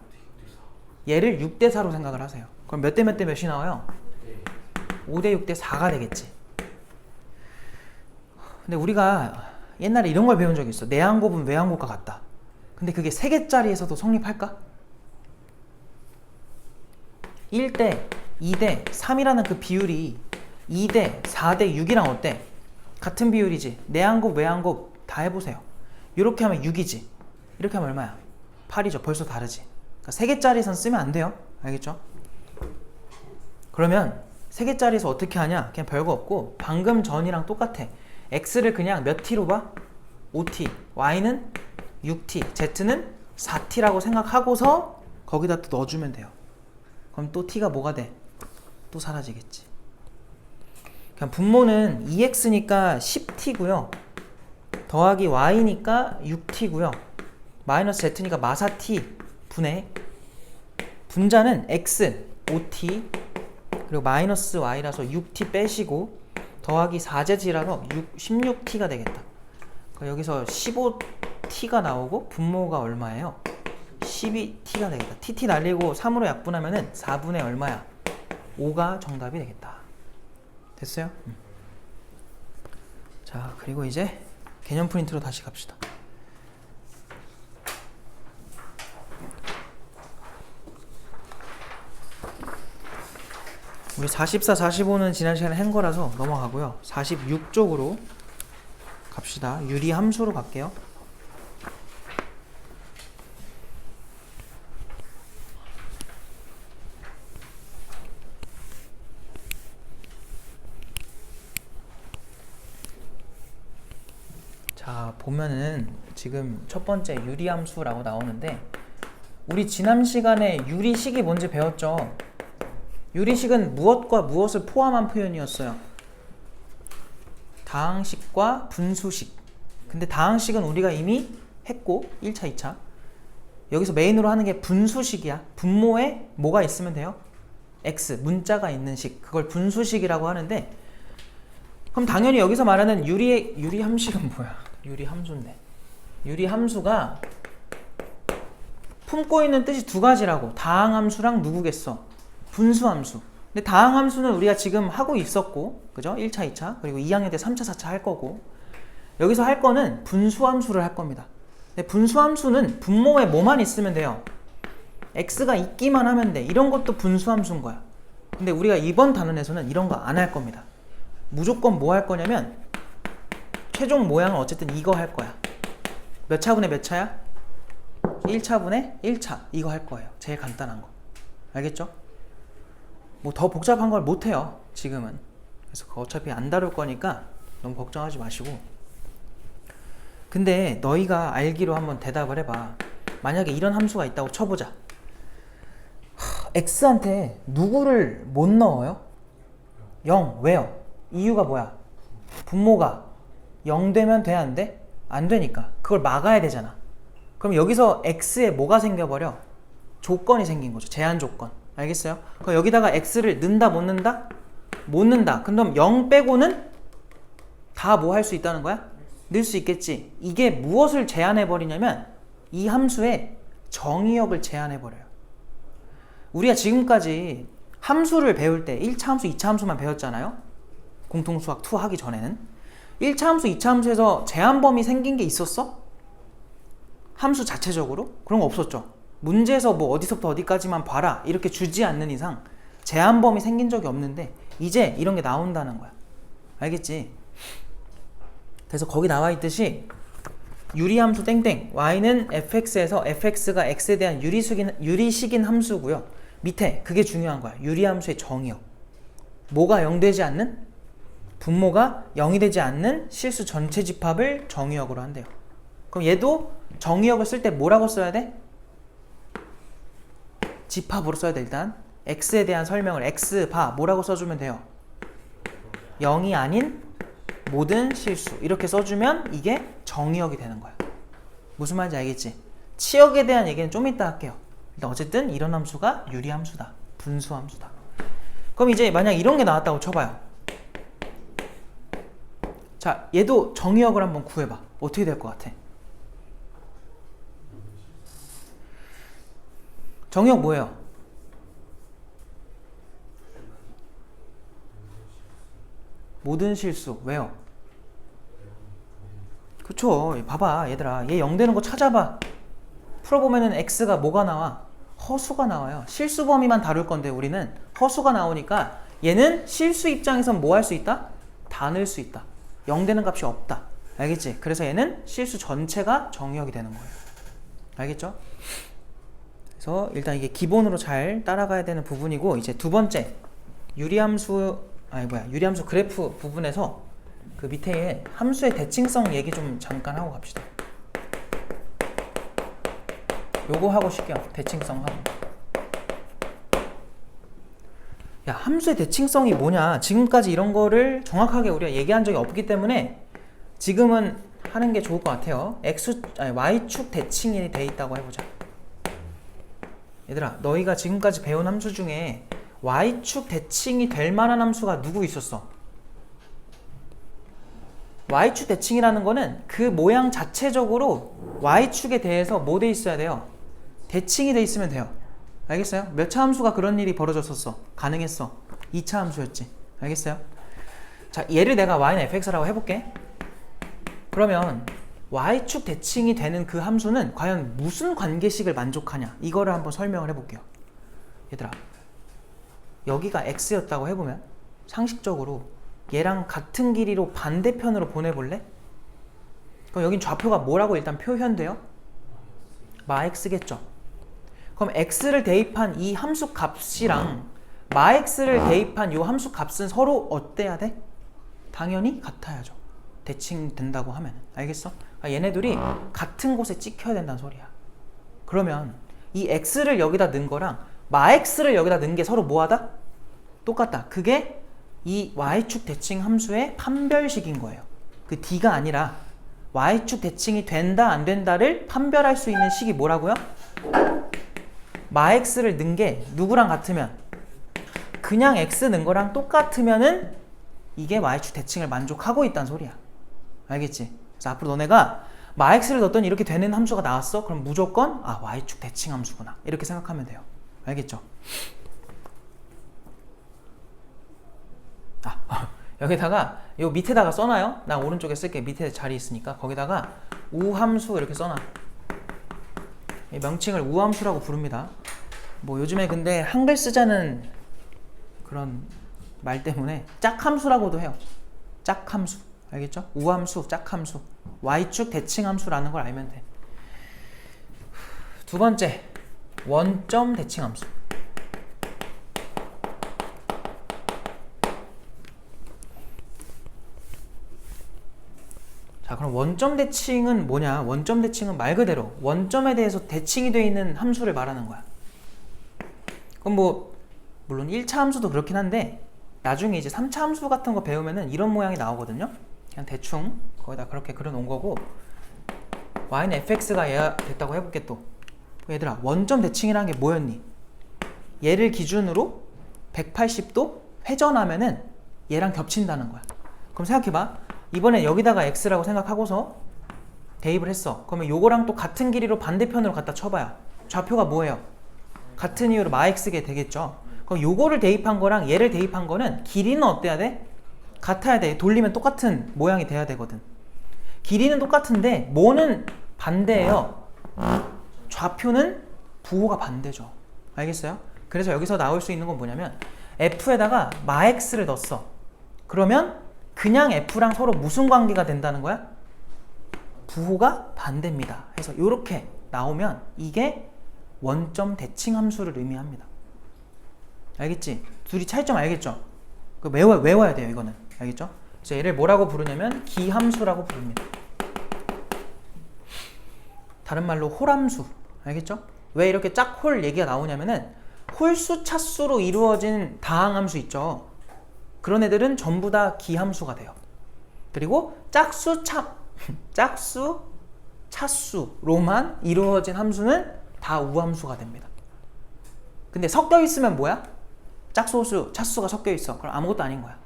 얘를 6 대 4로 생각을 하세요. 그럼 몇 대 몇 대 몇이 나와요? 5 대 6 대 4가 되겠지. 근데 우리가 옛날에 이런 걸 배운 적이 있어. 내항곱은 외항곱과 같다. 근데 그게 3개짜리에서도 성립할까? 1대 2대 3이라는 그 비율이 2대 4대 6이랑 어때? 같은 비율이지. 내항곱 외항곱 다 해보세요. 이렇게 하면 6이지. 이렇게 하면 얼마야? 8이죠. 벌써 다르지. 그러니까 3개짜리 선 쓰면 안 돼요. 알겠죠? 그러면 3개짜리에서 어떻게 하냐? 그냥 별거 없고 방금 전이랑 똑같아. x를 그냥 몇 t로 봐? 5t, y는 6t, z는 4t라고 생각하고서 거기다 또 넣어주면 돼요. 그럼 또 t가 뭐가 돼? 또 사라지겠지. 그냥 분모는 2x니까 10t고요. 더하기 y니까 6t고요. 마이너스 z니까 마사t 분의 분자는 x 5t 그리고 마이너스 y라서 6t 빼시고 더하기 4z라서 16t가 되겠다. 그러니까 여기서 15t가 나오고 분모가 얼마예요? 12t가 되겠다. tt 날리고 3으로 약분하면은 4분의 얼마야? 5가 정답이 되겠다. 됐어요? 자, 그리고 이제 개념 프린트로 다시 갑시다. 우리 44, 45는 지난 시간에 한 거라서 넘어가고요. 46쪽으로 갑시다. 유리 함수로 갈게요. 자, 보면은 지금 첫 번째 유리함수라고 나오는데 우리 지난 시간에 유리식이 뭔지 배웠죠? 유리식은 무엇과 무엇을 포함한 표현이었어요? 다항식과 분수식. 근데 다항식은 우리가 이미 했고 1차, 2차. 여기서 메인으로 하는 게 분수식이야. 분모에 뭐가 있으면 돼요? x, 문자가 있는 식. 그걸 분수식이라고 하는데 그럼 당연히 여기서 말하는 유리함식은 뭐야? 유리함수인데. 유리함수가 품고 있는 뜻이 두 가지라고. 다항함수랑 누구겠어? 분수함수. 근데 다항함수는 우리가 지금 하고 있었고, 그죠? 1차, 2차, 그리고 2학년 때 3차, 4차 할 거고, 여기서 할 거는 분수함수를 할 겁니다. 근데 분수함수는 분모에 뭐만 있으면 돼요? x가 있기만 하면 돼. 이런 것도 분수함수인 거야. 근데 우리가 이번 단원에서는 이런 거 안 할 겁니다. 무조건 뭐 할 거냐면 최종 모양은 어쨌든 이거 할 거야. 몇 차분의 몇 차야? 1차분의 1차. 이거 할 거예요. 제일 간단한 거. 알겠죠? 뭐 더 복잡한 걸 못 해요. 지금은. 그래서 그거 어차피 안 다룰 거니까 너무 걱정하지 마시고. 근데 너희가 알기로 한번 대답을 해봐. 만약에 이런 함수가 있다고 쳐보자. x한테 누구를 못 넣어요? 0. 왜요? 이유가 뭐야? 분모가 0 되면 돼? 안 돼? 안 되니까. 그걸 막아야 되잖아. 그럼 여기서 x에 뭐가 생겨버려? 조건이 생긴 거죠. 제한 조건. 알겠어요? 그럼 여기다가 x를 넣는다 못 넣는다? 못 넣는다. 그럼 0 빼고는 다 뭐 할 수 있다는 거야? 넣을 수 있겠지. 이게 무엇을 제한해버리냐면 이 함수의 정의역을 제한해버려요. 우리가 지금까지 함수를 배울 때 1차 함수, 2차 함수만 배웠잖아요. 공통수학 2 하기 전에는 1차 함수, 2차 함수에서 제한 범위 생긴 게 있었어? 함수 자체적으로? 그런 거 없었죠. 문제에서 뭐 어디서부터 어디까지만 봐라 이렇게 주지 않는 이상 제한 범위 생긴 적이 없는데 이제 이런 게 나온다는 거야. 알겠지? 그래서 거기 나와 있듯이 유리함수 땡땡 y는 fx에서 fx가 x에 대한 유리식인 함수고요. 밑에 그게 중요한 거야. 유리함수의 정의역. 뭐가 0 되지 않는? 분모가 0이 되지 않는 실수 전체 집합을 정의역으로 한대요. 그럼 얘도 정의역을 쓸 때 뭐라고 써야 돼? 집합으로 써야 돼. 일단 x에 대한 설명을 x 바 뭐라고 써주면 돼요? 0이 아닌 모든 실수 이렇게 써주면 이게 정의역이 되는 거야. 무슨 말인지 알겠지? 치역에 대한 얘기는 좀 이따 할게요. 일단 어쨌든 이런 함수가 유리함수다. 분수함수다. 그럼 이제 만약 이런 게 나왔다고 쳐봐요. 자, 얘도 정의역을 한번 구해봐. 어떻게 될 것 같아? 정의역 뭐예요? 모든 실수. 왜요? 그쵸. 봐봐 얘들아. 얘 0 되는 거 찾아봐. 풀어보면은 x가 뭐가 나와? 허수가 나와요. 실수 범위만 다룰 건데 우리는 허수가 나오니까 얘는 실수 입장에선 뭐 할 수 있다? 다 넣을 수 있다. 0 되는 값이 없다. 알겠지? 그래서 얘는 실수 전체가 정의역이 되는 거예요. 알겠죠? 그래서 일단 이게 기본으로 잘 따라가야 되는 부분이고, 이제 두 번째 유리함수 그래프 부분에서 그 밑에 함수의 대칭성 얘기 좀 잠깐 하고 갑시다. 요거 하고 쉴게요. 대칭성 하고. 야, 함수의 대칭성이 뭐냐, 지금까지 이런 거를 정확하게 우리가 얘기한 적이 없기 때문에 지금은 하는 게 좋을 것 같아요. y축 대칭이 돼 있다고 해보자. 얘들아, 너희가 지금까지 배운 함수 중에 y축 대칭이 될 만한 함수가 누구 있었어? y축 대칭이라는 거는 그 모양 자체적으로 y축에 대해서 뭐 돼 있어야 돼요? 대칭이 돼 있으면 돼요. 알겠어요? 몇 차 함수가 그런 일이 벌어졌었어? 가능했어. 2차 함수였지. 알겠어요? 자, 얘를 내가 y는 fx라고 해볼게. 그러면 y축 대칭이 되는 그 함수는 과연 무슨 관계식을 만족하냐, 이거를 한번 설명을 해볼게요. 얘들아, 여기가 x였다고 해보면 상식적으로 얘랑 같은 길이로 반대편으로 보내볼래? 그럼 여긴 좌표가 뭐라고 일단 표현돼요? 마x겠죠. 그럼 x를 대입한 이 함수 값이랑 마x를 대입한 이 함수 값은 서로 어때야 돼? 당연히 같아야죠. 대칭된다고 하면. 알겠어? 그러니까 얘네들이 같은 곳에 찍혀야 된다는 소리야. 그러면 이 x를 여기다 넣은 거랑 마x를 여기다 넣은 게 서로 뭐하다? 똑같다. 그게 이 y축 대칭 함수의 판별식인 거예요. 그 d가 아니라 y축 대칭이 된다 안 된다를 판별할 수 있는 식이 뭐라고요? 마x를 넣은 게 누구랑 같으면, 그냥 x 넣은 거랑 똑같으면은 이게 y축 대칭을 만족하고 있다는 소리야. 알겠지? 그래서 앞으로 너네가 마x를 넣었더니 이렇게 되는 함수가 나왔어? 그럼 무조건 y축 대칭 함수구나, 이렇게 생각하면 돼요. 알겠죠? 여기다가 요 밑에다가 써놔요. 나 오른쪽에 쓸게. 밑에 자리 있으니까 거기다가 우함수 이렇게 써놔. 이 명칭을 우함수라고 부릅니다. 뭐 요즘에 근데 한글 쓰자는 그런 말 때문에 짝함수라고도 해요. 짝함수. 알겠죠? 우함수, 짝함수, y축 대칭함수라는 걸 알면 돼. 두 번째, 원점 대칭함수. 자, 그럼 원점 대칭은 뭐냐? 원점 대칭은 말 그대로 원점에 대해서 대칭이 되어 있는 함수를 말하는 거야. 그럼 뭐 물론 1차 함수도 그렇긴 한데 나중에 이제 3차 함수 같은 거 배우면은 이런 모양이 나오거든요. 그냥 대충 거기다 그렇게 그려놓은 거고, y는 fx가 얘가 됐다고 해볼게. 또 얘들아, 원점 대칭이라는 게 뭐였니? 얘를 기준으로 180도 회전하면은 얘랑 겹친다는 거야. 그럼 생각해봐. 이번에 여기다가 x라고 생각하고서 대입을 했어. 그러면 요거랑 또 같은 길이로 반대편으로 갖다 쳐봐요. 좌표가 뭐예요? 같은 이유로 마x게 되겠죠. 그럼 요거를 대입한 거랑 얘를 대입한 거는 길이는 어때야 돼? 같아야 돼. 돌리면 똑같은 모양이 돼야 되거든. 길이는 똑같은데 뭐는 반대예요. 좌표는 부호가 반대죠. 알겠어요? 그래서 여기서 나올 수 있는 건 뭐냐면 f에다가 마x를 넣었어. 그러면 그냥 f랑 서로 무슨 관계가 된다는 거야? 부호가 반대입니다. 해서 이렇게 나오면 이게 원점 대칭 함수를 의미합니다. 알겠지? 둘이 차이점 알겠죠? 외워야 돼요, 이거는. 알겠죠? 그래서 얘를 뭐라고 부르냐면 기함수라고 부릅니다. 다른 말로 홀함수. 알겠죠? 왜 이렇게 짝홀 얘기가 나오냐면은 홀수 차수로 이루어진 다항함수 있죠. 그런 애들은 전부 다 기함수가 돼요. 그리고 짝수 차수로만 이루어진 함수는 다 우함수가 됩니다. 근데 섞여 있으면 뭐야? 짝수수, 차수가 섞여 있어. 그럼 아무것도 아닌 거야.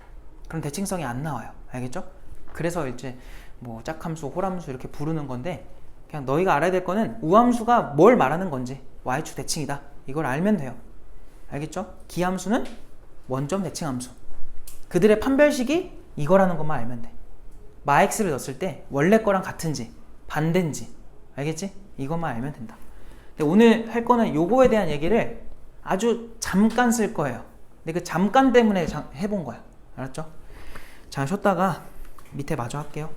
그럼 대칭성이 안 나와요. 알겠죠? 그래서 이제 뭐 짝함수, 홀함수 이렇게 부르는 건데, 그냥 너희가 알아야 될 거는 우함수가 뭘 말하는 건지, y축 대칭이다, 이걸 알면 돼요. 알겠죠? 기함수는 원점 대칭함수. 그들의 판별식이 이거라는 것만 알면 돼. 마x를 넣었을 때 원래 거랑 같은지 반대인지, 알겠지? 이것만 알면 된다. 근데 오늘 할 거는 요거에 대한 얘기를 아주 잠깐 쓸 거예요. 근데 그 잠깐 때문에 해본 거야. 알았죠? 자, 쉬었다가 밑에 마저 할게요.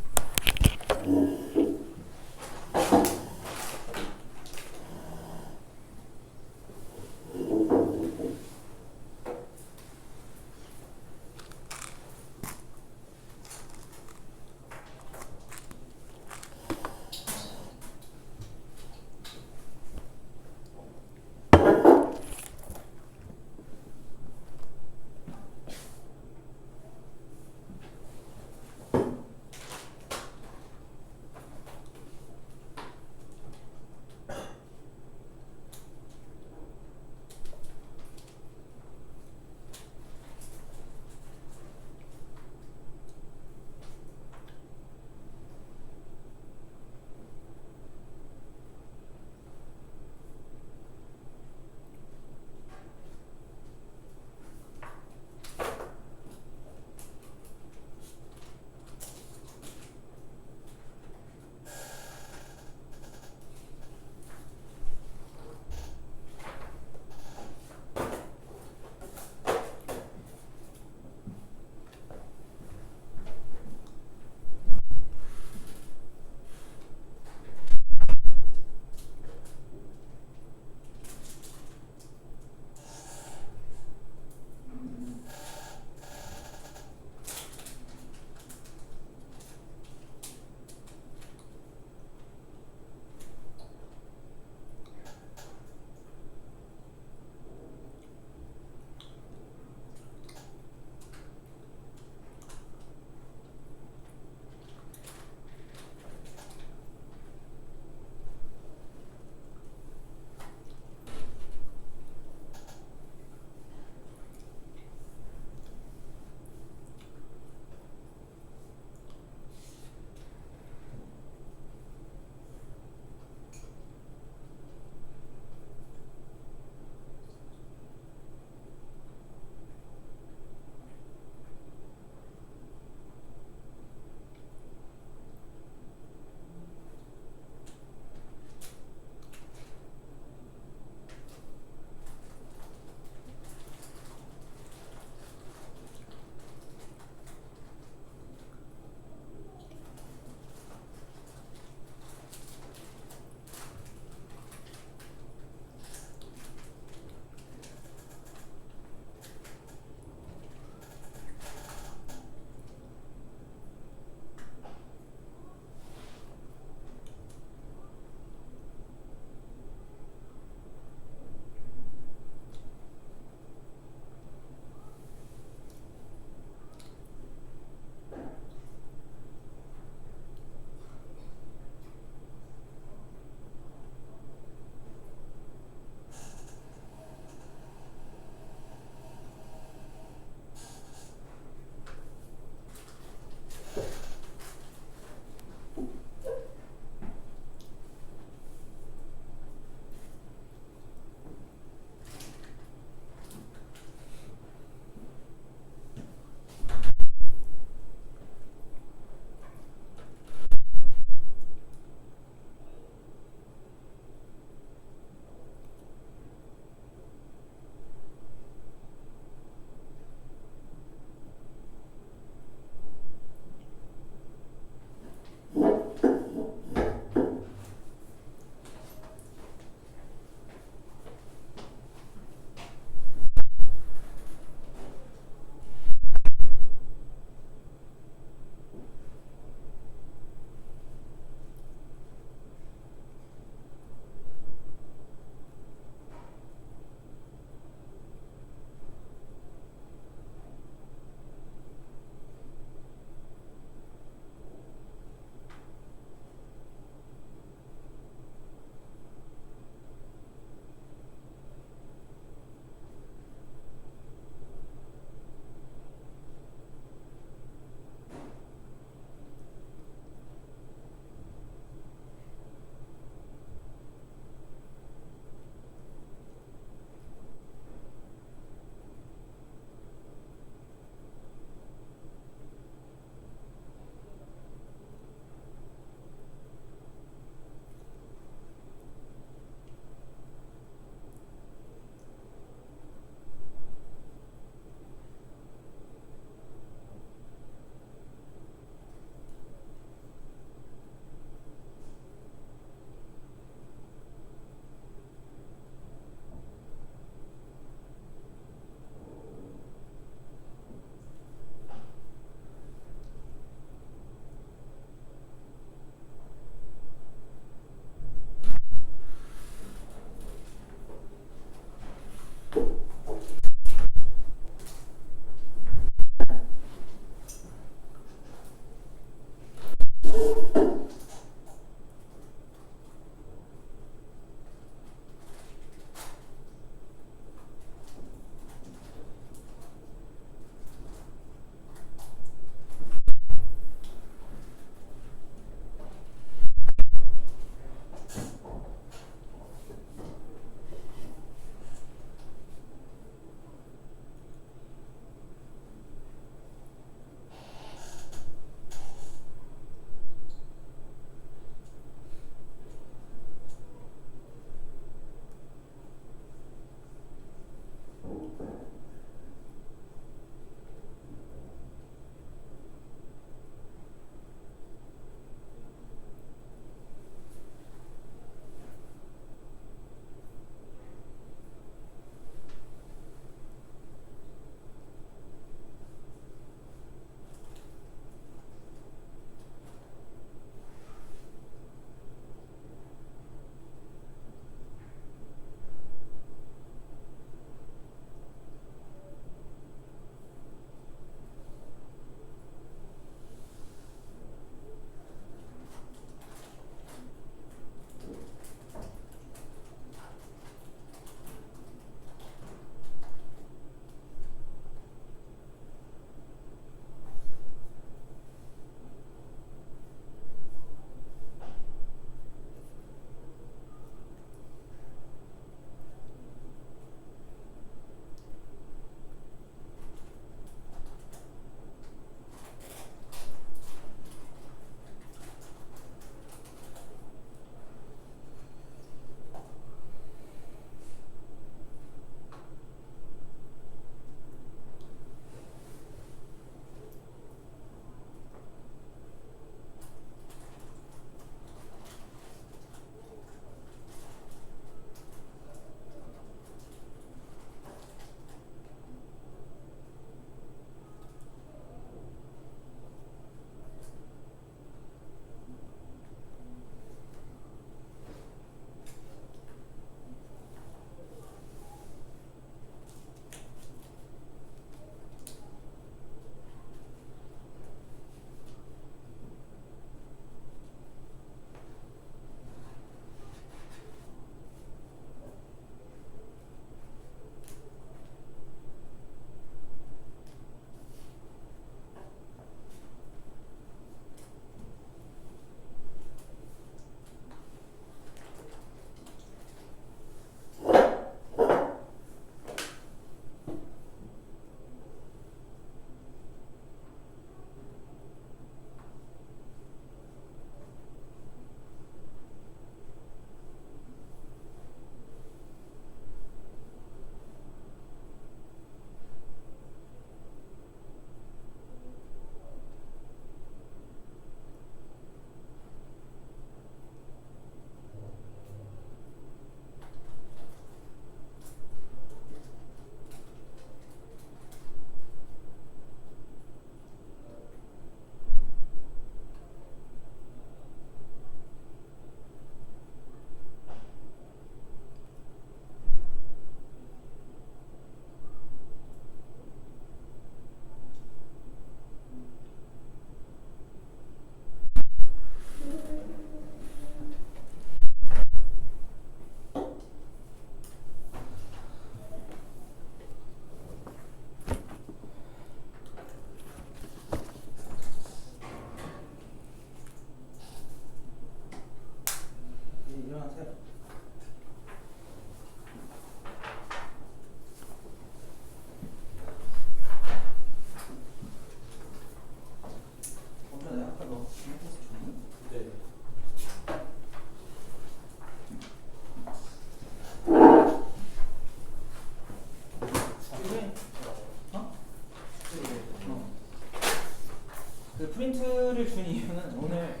그 프린트를 준 이유는 오늘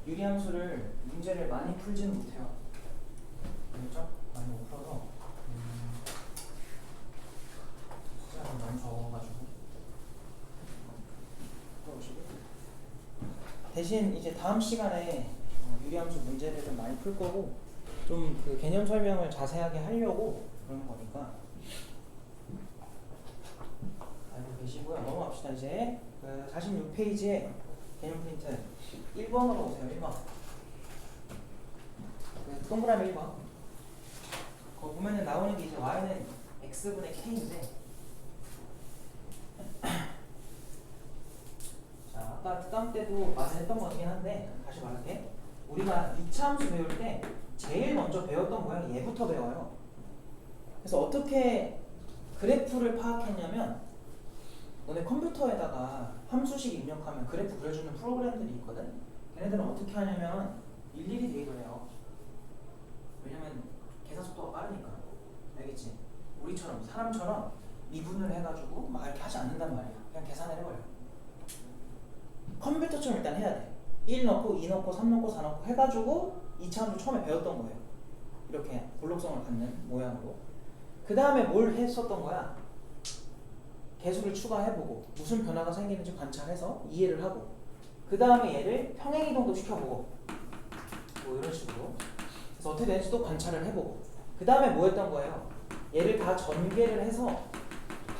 유리함수를 문제를 많이 풀지는 못해요. 그렇죠? 많이 못 풀어서 숫자가 너무 적어가지고 대신 이제 다음 시간에 유리함수 문제를 좀 많이 풀 거고 좀 그 개념 설명을 자세하게 하려고 그러는 거니까 알고 계시고요. 넘어갑시다. 이제 그 46페이지에 개념 프린트 1번으로 오세요. 1번 그 동그라미 1번 거기 보면은 나오는 게 이제 y는 x분의 k인데 자 아까 특강 때도 말했던 거긴 한데 다시 말할게. 우리가 2차 함수 배울 때 제일 먼저 배웠던 모양이 얘부터 배워요. 그래서 어떻게 그래프를 파악했냐면 너네 컴퓨터에다가 함수식 입력하면 그래프 그려주는 프로그램들이 있거든. 걔네들은 어떻게 하냐면 일일이 대입을 해요. 왜냐면 계산 속도가 빠르니까. 알겠지? 우리처럼 사람처럼 미분을 해가지고 막 이렇게 하지 않는단 말이야. 그냥 계산을 해버려. 컴퓨터처럼 일단 해야 돼. 1 넣고 2 넣고 3 넣고 4 넣고 해가지고 2차 함수 처음에 배웠던 거예요. 이렇게 볼록성을 갖는 모양으로. 그 다음에 뭘 했었던 거야? 개수를 추가해보고 무슨 변화가 생기는지 관찰해서 이해를 하고 그 다음에 얘를 평행이동도 시켜보고 뭐 이런 식으로 그래서 어떻게 되는지 또 관찰을 해보고 그 다음에 뭐 했던 거예요? 얘를 다 전개를 해서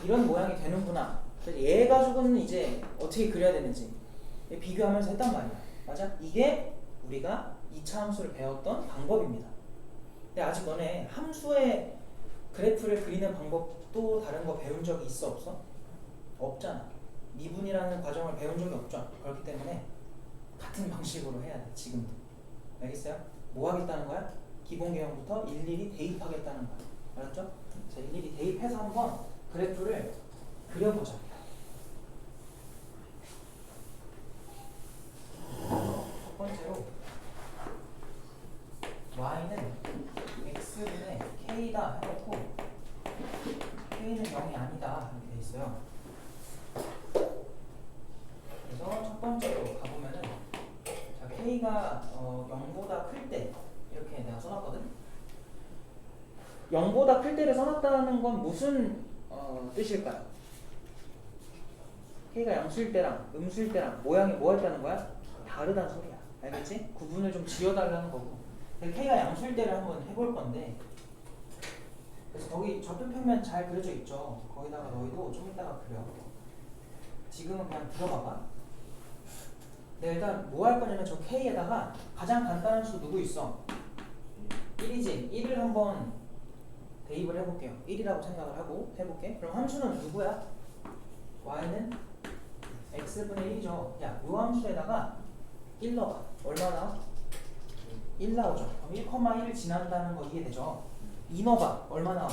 이런 모양이 되는구나. 그래서 얘 가지고는 이제 어떻게 그려야 되는지 비교하면서 했단 말이야. 맞아? 이게 우리가 2차 함수를 배웠던 방법입니다. 근데 아직 너네 함수의 그래프를 그리는 방법도 다른 거 배운 적이 있어 없어? 없잖아. 미분이라는 과정을 배운 적이 없죠. 그렇기 때문에 같은 방식으로 해야 돼. 지금도. 알겠어요? 뭐 하겠다는 거야? 기본 개념부터 일일이 대입하겠다는 거야. 알았죠? 자, 일일이 대입해서 한번 그래프를 그려보자. 첫 번째로 y는 x분의 k다 해놓고 k는 0이 아니다 이렇게 돼 있어요. 그래서 첫 번째로 가보면은 자, k가 0보다 클 때 이렇게 내가 써놨거든. 0보다 클 때를 써놨다는 건 무슨 뜻일까요? k가 양수일 때랑 음수일 때랑 모양이 뭐였다는 거야? 다르다는 소리야. 알겠지? 구분을 좀 지어달라는 거고. k가 양수일 때를 한번 해볼 건데 그래서 거기 좌표평면 잘 그려져 있죠. 거기다가 너희도 좀 이따가 그려. 지금은 그냥 들어봐봐. 내가 일단 뭐 할 거냐면 저 k에다가 가장 간단한 수 누구 있어? 1이지. 1을 한번 대입을 해볼게요. 1이라고 생각을 하고 해볼게. 그럼 함수는 누구야? y는 x분의 1이죠. 야, 요 함수에다가 1 넣어봐. 얼마 나와? 1 나오죠. 그럼 1,1을 지난다는 거 이해되죠? 2 넣어봐. 얼마 나와?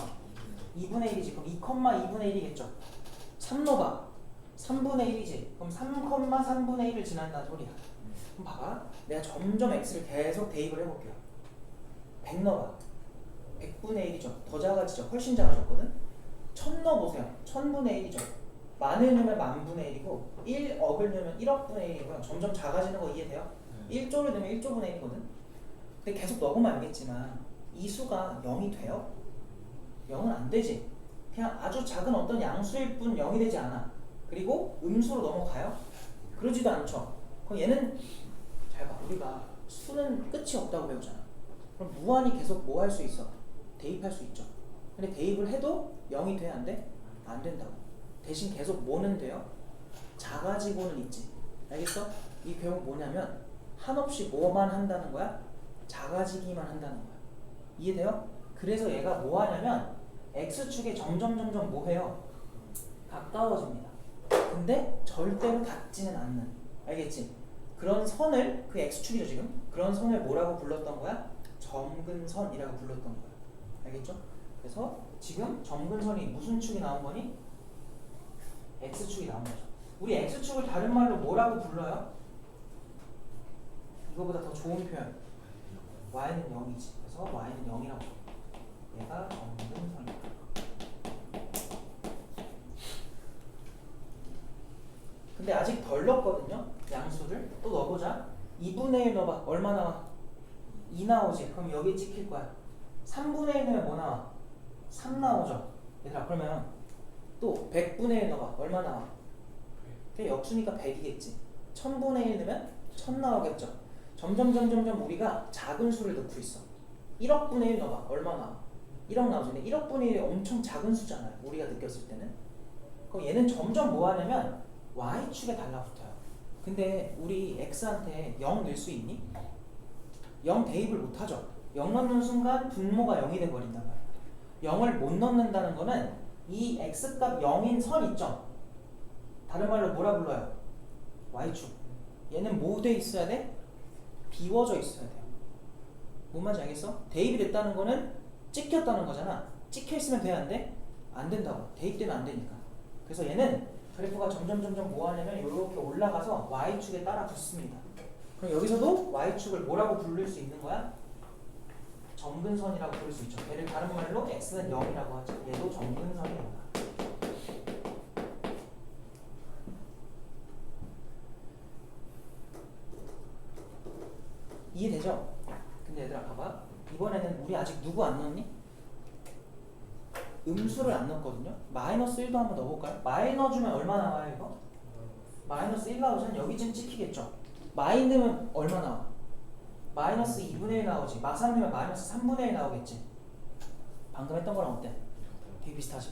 2분의 1이지. 그럼 2,2분의 1이겠죠. 3 넣어봐. 3분의 1이지. 그럼 3,3분의 1을 지난다는 소리야. 그럼 봐봐. 내가 점점 x를 계속 대입을 해볼게요. 100 넣어봐. 100분의 1이죠. 더 작아지죠. 훨씬 작아졌거든. 1000 넣어보세요. 1000분의 1이죠. 만을 넣으면 만분의 1이고 1억을 넣으면 1억분의 1이고요. 점점 작아지는 거 이해돼요? 1조를 넣으면 1조분의 1이거든. 근데 계속 넣으면 알겠지만 이 수가 0이 돼요? 0은 안 되지. 그냥 아주 작은 어떤 양수일 뿐 0이 되지 않아. 그리고 음수로 넘어가요? 그러지도 않죠. 그럼 얘는 잘 봐. 우리가 수는 끝이 없다고 배우잖아. 그럼 무한히 계속 뭐 할 수 있어? 대입할 수 있죠. 근데 대입을 해도 0이 돼? 안 돼? 안 된다고. 대신 계속 뭐는 돼요? 작아지고는 있지. 알겠어? 이 교육 뭐냐면 한없이 뭐만 한다는 거야? 작아지기만 한다는 거야. 이해돼요? 그래서 얘가 뭐 하냐면 x축에 점점 뭐 해요? 가까워집니다. 근데 절대로 닿지는 않는. 알겠지? 그런 선을 그 x축이죠 지금? 그런 선을 뭐라고 불렀던 거야? 점근선이라고 불렀던 거야. 알겠죠? 그래서 지금 점근선이 무슨 축이 나온 거니? x축이 나온 거죠. 우리 x축을 다른 말로 뭐라고 불러요? 이거보다 더 좋은 표현. y는 0이지. 그래서 y는 0이라고. 얘가 점근선이다. 근데 아직 덜 넣었거든요. 양수를 또 넣어보자. 2분의 1 넣어봐. 얼마 나와? 2 나오지. 그럼 여기 찍힐 거야. 3분의 1 넣으면 뭐 나와? 3 나오죠. 얘들아 그러면 또 100분의 1 넣어봐. 얼마 나와? 그게 역수니까 100이겠지. 1000분의 1 넣으면 1000 나오겠죠. 점점 우리가 작은 수를 넣고 있어. 1억 분의 1 넣어봐. 얼마 나와? 1억 나오지. 근데 1억 분의 1이 엄청 작은 수잖아요. 우리가 느꼈을 때는. 그럼 얘는 점점 뭐 하냐면 y축에 달라붙어요. 근데 우리 x한테 0 넣을 수 있니? 0 대입을 못하죠. 0 넣는 순간 분모가 0이 돼버린단 말이야. 0을 못 넣는다는 거는 이 x값 0인 선 있죠? 다른 말로 뭐라 불러요? y축. 얘는 뭐 돼 있어야 돼? 비워져 있어야 돼요. 뭔 말인지 알겠어? 대입이 됐다는 거는 찍혔다는 거잖아. 찍혀 있으면 돼, 안 돼? 안 된다고. 대입되면 안 되니까. 그래서 얘는 그래프가 점점 뭐 하냐면 이렇게 올라가서 y축에 따라 붙습니다. 그럼 여기서도 y축을 뭐라고 부를 수 있는 거야? 점근선이라고 부를 수 있죠. 얘를 다른 말로 x는 0이라고 하죠. 얘도 점근선이다. 이해되죠? 근데 얘들아 봐봐. 이번에는 우리 아직 누구 안 넣었니? 음수를 안 넣었거든요. 마이너스 1도 한번 넣어볼까요? 마이 넣어주면 얼마 나와요 이거? 마이너스 1 나오면 여기쯤 찍히겠죠. 마이 넣으면 얼마 나와? 마이너스 2분의 1 나오지. 마삼 넣으면 마이너스 3분의 1 나오겠지. 방금 했던 거랑 어때? 되게 비슷하지?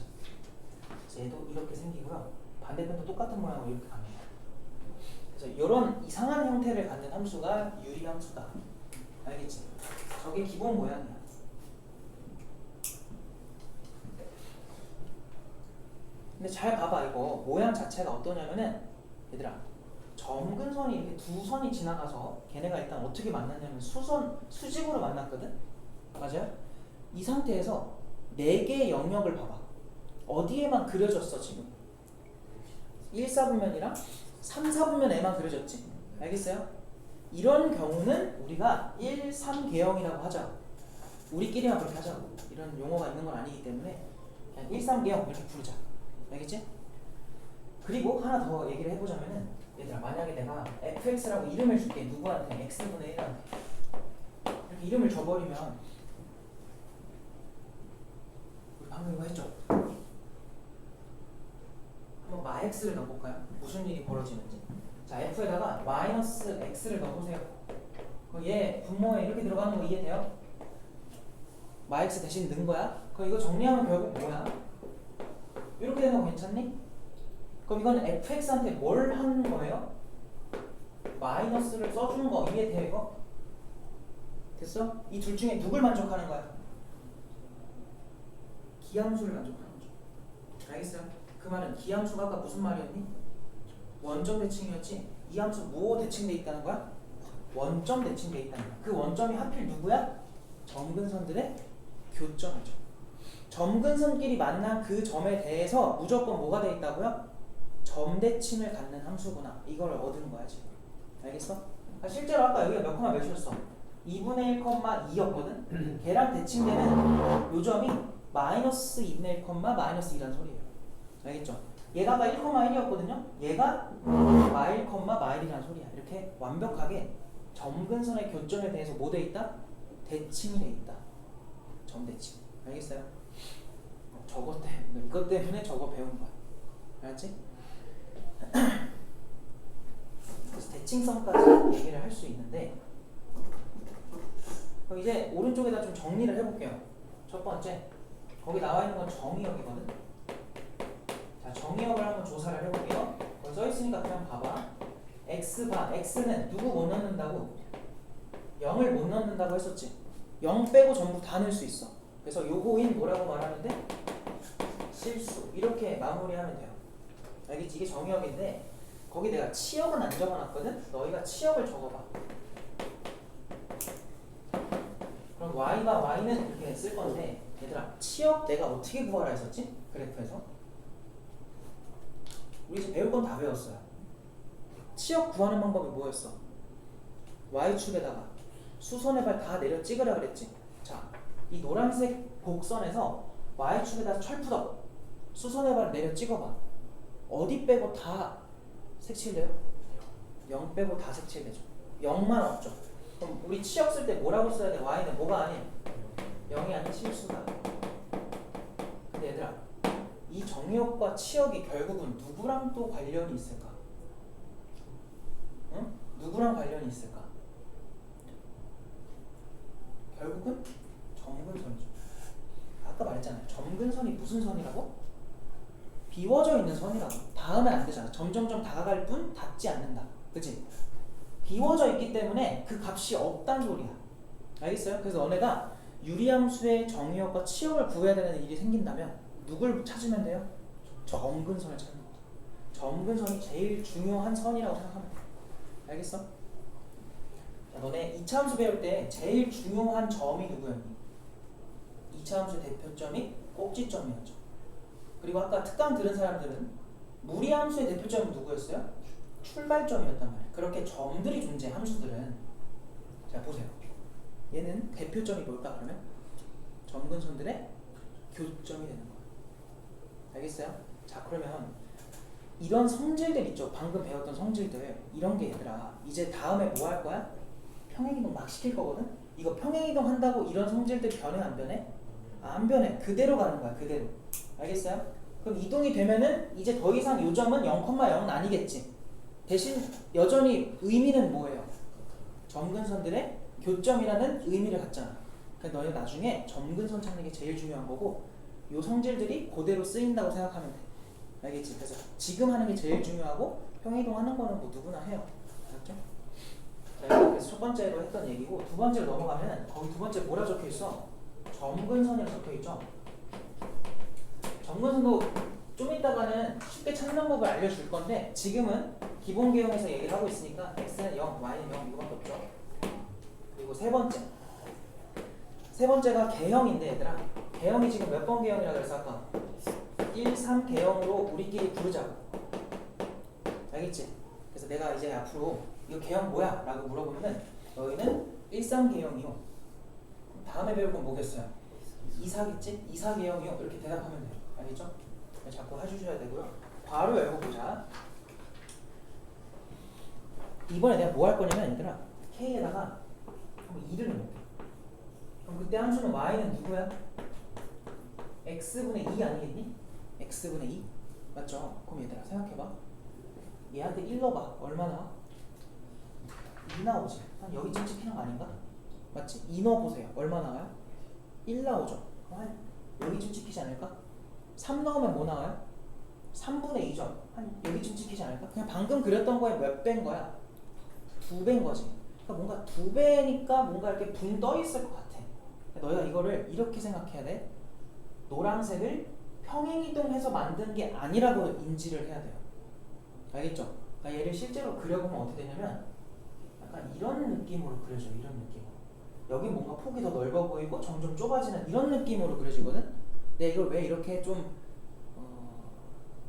그래서 얘도 이렇게 생기고요. 반대편도 똑같은 모양으로 이렇게 갑니다. 그래서 이런 이상한 형태를 갖는 함수가 유리함수다. 알겠지? 저게 기본 모양이야. 근데 잘 봐봐. 이거 모양 자체가 어떠냐면은 얘들아 점근선이 이렇게 두 선이 지나가서 걔네가 일단 어떻게 만났냐면 수직으로 만났거든? 맞아요? 이 상태에서 4개의 영역을 봐봐. 어디에만 그려졌어 지금? 1, 4분면이랑 3, 4분면에만 그려졌지. 알겠어요? 이런 경우는 우리가 1, 3 계형이라고 하자. 우리끼리만 그렇게 하자고. 이런 용어가 있는 건 아니기 때문에 그냥 1, 3 계형 이렇게 부르자. 알겠지? 그리고 하나 더 얘기를 해보자면은 얘들아 만약에 내가 fx라고 이름을 줄게. 누구한테? x분의 1한테 이렇게 이름을 줘버리면 우리 방금 이거 했죠? 한번 마x를 넣어볼까요? 무슨 일이 벌어지는지. 자 f에다가 마이너스 x를 넣어보세요. 그럼 얘 분모에 이렇게 들어가는 거 이해돼요? 마x 대신 넣은 거야? 그럼 이거 정리하면 결국 뭐야? 이렇게 되는 거 괜찮니? 그럼 이거는 fx한테 뭘 한 거예요? 마이너스를 써주는 거 이해돼요 이거? 됐어? 이 둘 중에 누굴 만족하는 거야? 기함수를 만족하는 거죠. 알겠어요? 그 말은 기함수가 아까 무슨 말이었니? 원점 대칭이었지? 이 함수 뭐 대칭돼 있다는 거야? 원점 대칭돼 있다는 거야. 그 원점이 하필 누구야? 점근선들의 교점이죠. 점근선끼리 만난 그 점에 대해서 무조건 뭐가 돼 있다고요? 점대칭을 갖는 함수구나. 이걸 얻은 거야 지금. 알겠어? 실제로 아까 여기가 몇 콤마 몇이었어? 2분의 1, 2였거든? 걔랑 대칭되는 요점이 마이너스 2분의 1, 마이너스 2란 소리예요. 알겠죠? 얘가 아까 1, 1이었거든요? 얘가 마 1, 마 1이란 소리야. 이렇게 완벽하게 점근선의 교점에 대해서 뭐 돼 있다? 대칭이 돼 있다. 점대칭. 알겠어요? 저거 때문에, 이것 때문에 저거 배운 거야. 알았지? 그래서 대칭성까지 얘기를 할 수 있는데 그럼 이제 오른쪽에다 좀 정리를 해볼게요. 첫 번째, 거기 나와 있는 건 정의역이거든. 자, 정의역을 한번 조사를 해볼게요. 거기 써 있으니까 그냥 봐봐. x바, x는 누구 못 넣는다고? 0을 못 넣는다고 했었지. 0 빼고 전부 다 넣을 수 있어. 그래서 요거인 뭐라고 말하는데? 실수. 이렇게 마무리하면 돼요. 알겠지? 이게 정의역인데 거기 내가 치역은 안 적어놨거든? 너희가 치역을 적어봐. 그럼 y가 y는 이렇게 쓸 건데 얘들아 치역 내가 어떻게 구하라 했었지? 그래프에서 우리 이제 배울 건 다 배웠어요. 치역 구하는 방법이 뭐였어? y축에다가 수선의 발 다 내려 찍으라 그랬지. 자, 이 노란색 곡선에서 y축에다 철푸덕 수선의 발을 내려 찍어봐. 어디 빼고 다 색칠돼요? 0 빼고 다 색칠되죠. 0만 없죠. 그럼 우리 치역 쓸 때 뭐라고 써야 돼? y는 뭐가 아닌? 0이 아닌 실수다. 근데 얘들아, 이 정의역과 치역이 결국은 누구랑 또 관련이 있을까? 응? 누구랑 관련이 있을까? 결국은 점근선이죠. 아까 말했잖아요. 점근선이 무슨 선이라고? 비워져 있는 선이라고. 닿으면 안 되잖아. 점점점 다가갈 뿐 닿지 않는다. 그치? 비워져 있기 때문에 그 값이 없단 소리야. 알겠어요? 그래서 너네가 유리함수의 정의역과 치역을 구해야 되는 일이 생긴다면 누굴 찾으면 돼요? 점근선을 찾는 거다. 점근선이 제일 중요한 선이라고 생각하면 돼. 알겠어? 자, 너네 2차 함수 배울 때 제일 중요한 점이 누구였니? 2차 함수의 대표점이 꼭지점이었죠. 그리고 아까 특강 들은 사람들은 무리함수의 대표점은 누구였어요? 출발점이었단 말이에요. 그렇게 점들이 존재해, 함수들은. 자, 보세요. 얘는 대표점이 뭘까 그러면? 점근선들의 교점이 되는 거예요. 알겠어요? 자, 그러면 이런 성질들 있죠. 방금 배웠던 성질들. 이런 게 얘들아, 이제 다음에 뭐 할 거야? 평행이동 막 시킬 거거든? 이거 평행이동 한다고 이런 성질들 변해 안 변해? 안 변해. 그대로 가는 거야. 그대로. 알겠어요? 그럼 이동이 되면은 이제 더 이상 요 점은 0,0은 아니겠지. 대신 여전히 의미는 뭐예요? 점근선들의 교점이라는 의미를 갖잖아. 그러니까 너희 나중에 점근선 찾는 게 제일 중요한 거고, 요 성질들이 그대로 쓰인다고 생각하면 돼. 알겠지? 그래서 지금 하는 게 제일 중요하고 평행이동 하는 거는 뭐 누구나 해요. 알았죠? 자, 그래서 첫 번째로 했던 얘기고, 두 번째로 넘어가면 거기 두 번째 뭐라 적혀 있어? 점근선이라고 적혀 있죠. 점근선도 좀 이따가는 쉽게 찾는 법을 알려줄 건데, 지금은 기본 개형에서 얘기를 하고 있으니까 x는 0, y는 0 이거밖에 없죠. 그리고 세 번째가 개형인데 얘들아, 개형이 지금 몇 번 개형이라고 그래서 아까 1, 3 개형으로 우리끼리 부르자고. 알겠지? 그래서 내가 이제 앞으로 이거 개형 뭐야? 라고 물어보면은 너희는 1, 3 개형이요. 다음에 배울 건 뭐겠어요? 2, 4겠지? 2, 4 개형이요. 이렇게 대답하면 돼요. 알겠죠? 자꾸 해주셔야 되고요. 괄호 열고 보자. 이번에 내가 뭐 할 거냐면 얘들아, K에다가 한번 2를 넣을게. 그럼 그때 함수는 Y는 누구야? X분의 2 아니겠니? X분의 2? 맞죠? 그럼 얘들아 생각해봐. 얘한테 1 넣어봐. 얼마 나와? 2 나오지. 한 여기쯤 찍히는 거 아닌가? 맞지? 2 넣어보세요. 얼마 나와요? 1 나오죠. 한 여기쯤 찍히지 않을까? 3 넣으면 뭐 나와요? 3분의 2죠. 한 여기쯤 찍히지 않을까? 그냥 방금 그렸던 거에 몇 배인 거야? 2배인 거지. 그러니까 뭔가 2배니까 뭔가 이렇게 붕 떠 있을 것 같아. 너희가 이거를 이렇게 생각해야 돼. 노란색을 평행이동해서 만든 게 아니라고 인지를 해야 돼요. 알겠죠? 그러니까 얘를 실제로 그려보면 어떻게 되냐면 약간 이런 느낌으로 그려져. 이런 느낌으로. 여기 뭔가 폭이 더 넓어 보이고 점점 좁아지는 이런 느낌으로 그려지거든. 근데 이걸 왜 이렇게 좀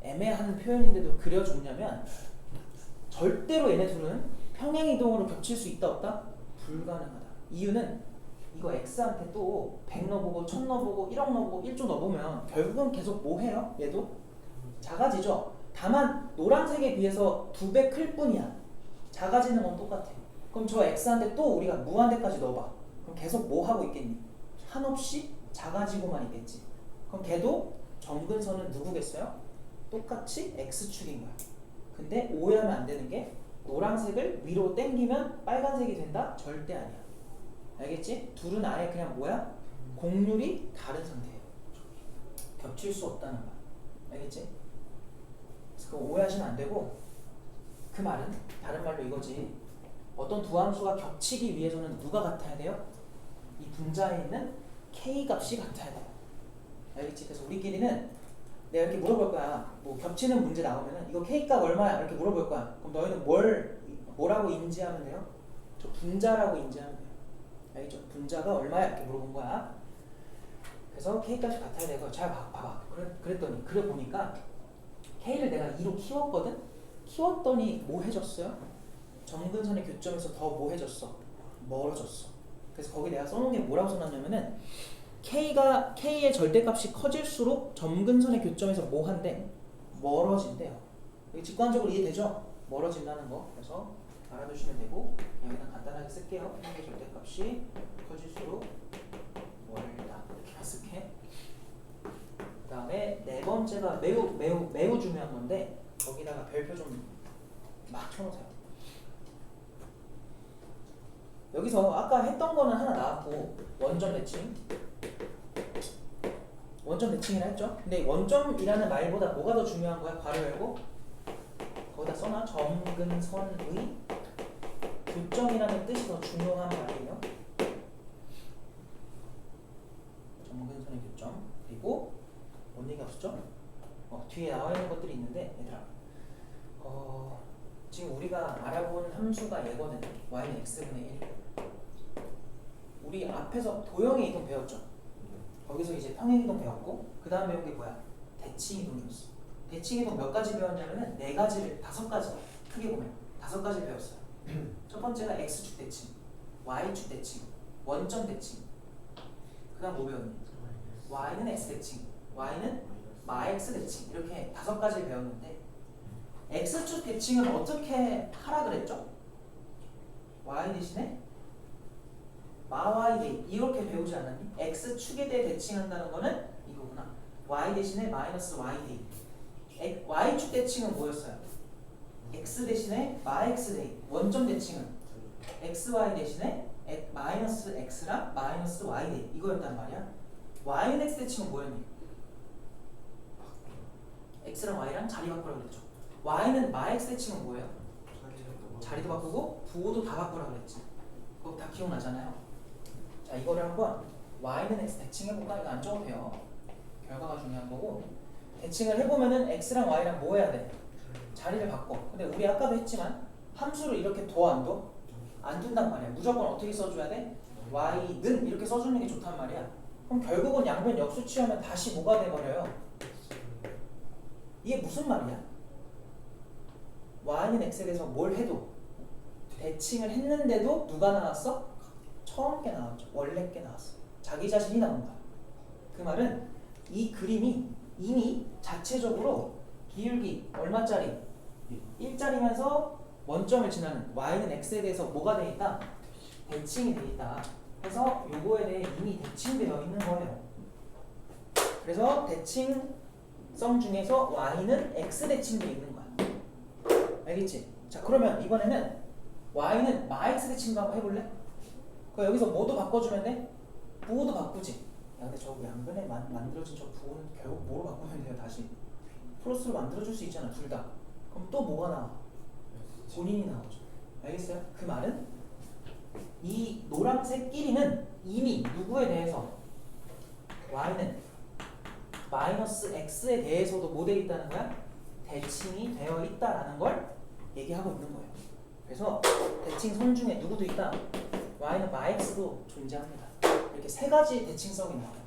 애매한 표현인데도 그려줬냐면, 절대로 얘네 둘은 평행이동으로 겹칠 수 있다 없다? 불가능하다. 이유는 이거 x한테 또 100 넣어보고 1000 넣어보고 1억 넣어보고 1조 넣어보면 결국은 계속 뭐 해요? 얘도 작아지죠. 다만 노란색에 비해서 2배 클 뿐이야. 작아지는 건 똑같아. 그럼 저 x한테 또 우리가 무한대까지 넣어봐. 그럼 계속 뭐 하고 있겠니? 한없이 작아지고만 있겠지. 그럼 걔도 점근선은 누구겠어요? 똑같이 x축인 거야. 근데 오해하면 안 되는 게, 노란색을 위로 당기면 빨간색이 된다? 절대 아니야. 알겠지? 둘은 아예 그냥 뭐야? 곡률이 다른 상태예요. 겹칠 수 없다는 말. 알겠지? 그래서 그거 오해하시면 안 되고, 그 말은 다른 말로 이거지. 어떤 두 함수가 겹치기 위해서는 누가 같아야 돼요? 이 분자에 있는 k 값이 같아야 돼요. 알겠지? 그래서 우리끼리는 내가 이렇게 물어볼 거야. 뭐 겹치는 문제 나오면은 이거 k 값 얼마야? 이렇게 물어볼 거야. 그럼 너희는 뭐라고 인지하면 돼요? 저 분자라고 인지하면 돼요. 알겠죠? 분자가 얼마야? 이렇게 물어본 거야. 그래서 k 값이 같아야 되고, 잘 봐봐. 그랬더니 그래 보니까 k를 내가 2로 키웠거든. 키웠더니 뭐 해졌어요? 점근선의 교점에서 더 뭐 해졌어? 멀어졌어. 그래서 거기 내가 써놓은 게 뭐라고 써놨냐면은, K의 절대값이 커질수록 점근선의 교점에서 뭐 한대? 멀어진대요. 이게 직관적으로 이해되죠? 멀어진다는 거. 그래서 알아두시면 되고 여기다 간단하게 쓸게요. 평균 절대값이 커질수록 멀다 이렇게만 쓸게. 그 다음에 네 번째가 매우 중요한 건데 거기다가 별표 좀 막 쳐놓으세요. 여기서 아까 했던 거는 하나 나왔고 원점 대칭이라 했죠. 근데 원점이라는 말보다 뭐가 더 중요한 거야? 괄호 열고 거기다 써놔. 점근선의 교점이라는 뜻이 더 중요한 말이에요. 점근선의 교점. 그리고 뭔 얘기 없었죠? 뒤에 나와 있는 것들이 있는데 얘들아 지금 우리가 알아본 함수가 얘거든. y는 x분의 1. 우리 앞에서 도형의 이동 배웠죠. 거기서 이제 평행 이동 배웠고 그 다음 배운 게 뭐야? 대칭 이동이었어. 대칭 이동 몇 가지 배웠냐면은 네 가지를 5가지 크게 보면 5가지 배웠어요. 첫 번째가 x축 대칭, y축 대칭, 원점 대칭. 그 다음 뭐 배웠니? y는 x 대칭, y는 마x 대칭. 이렇게 5가지 배웠는데 x축 대칭은 어떻게 하라 그랬죠? y 대신에 마y 대 이렇게 배우지 않았니? x축에 대해 대칭한다는 거는 이거구나. y 대신에 마이너스 y 대 y축 대칭은 뭐였어요? x 대신에 마x 대 원점 대칭은 xy 대신에 마이너스 x랑 마이너스 y 대 이거였단 말이야. y는 x 대칭은 뭐였니? x랑 y랑 자리 바꾸라 그랬죠. y는 마x 대칭은 뭐예요? 자리도 바꾸고 부호도 다 바꾸라 그랬지. 그거 다 기억나잖아요. 자, 이거를 한번 y는 x 대칭해볼까? 이거 안 적어도 돼요. 결과가 중요한 거고 대칭을 해보면은 x랑 y랑 뭐 해야 돼? 자리를 바꿔. 근데 우리 아까도 했지만 함수를 이렇게 둬 안 둬? 안 둔단 말이야. 무조건 어떻게 써줘야 돼? y는 이렇게 써주는 게 좋단 말이야. 그럼 결국은 양변 역수 취하면 다시 뭐가 돼버려요? 이게 무슨 말이야? y는 x에 대해서 뭘 해도 대칭을 했는데도 누가 나왔어? 처음 게 나왔죠. 원래 게 나왔어. 자기 자신이 나온 거야. 그 말은 이 그림이 이미 자체적으로 기울기 얼마짜리? 1짜리면서 원점을 지나는 y는 x에 대해서 뭐가 돼 있다? 대칭이 돼 있다. 그래서 요거에 대해 이미 대칭되어 있는 거예요. 그래서 대칭성 중에서 y는 x 대칭되어 있는 거야. 알겠지? 자, 그러면 이번에는 y는 마x 대칭도 한번 해볼래? 그 여기서 뭐도 바꿔주면 돼? 부호도 바꾸지. 야, 근데 저 양변에 만들어진 저 부호는 결국 뭐로 바꾸면 돼요? 다시 플러스로 만들어줄 수 있잖아, 둘 다. 그럼 또 뭐가 나와? 본인이 나오죠. 알겠어요? 그 말은 이 노란색 끼리는 이미 누구에 대해서 y는 마이너스 x에 대해서도 뭐 되어 있다는 거야? 대칭이 되어 있다라는 걸 얘기하고 있는 거예요. 그래서 대칭선 중에 누구도 있다? y는 마x도 존재합니다. 이렇게 세 가지 대칭성이 나와요.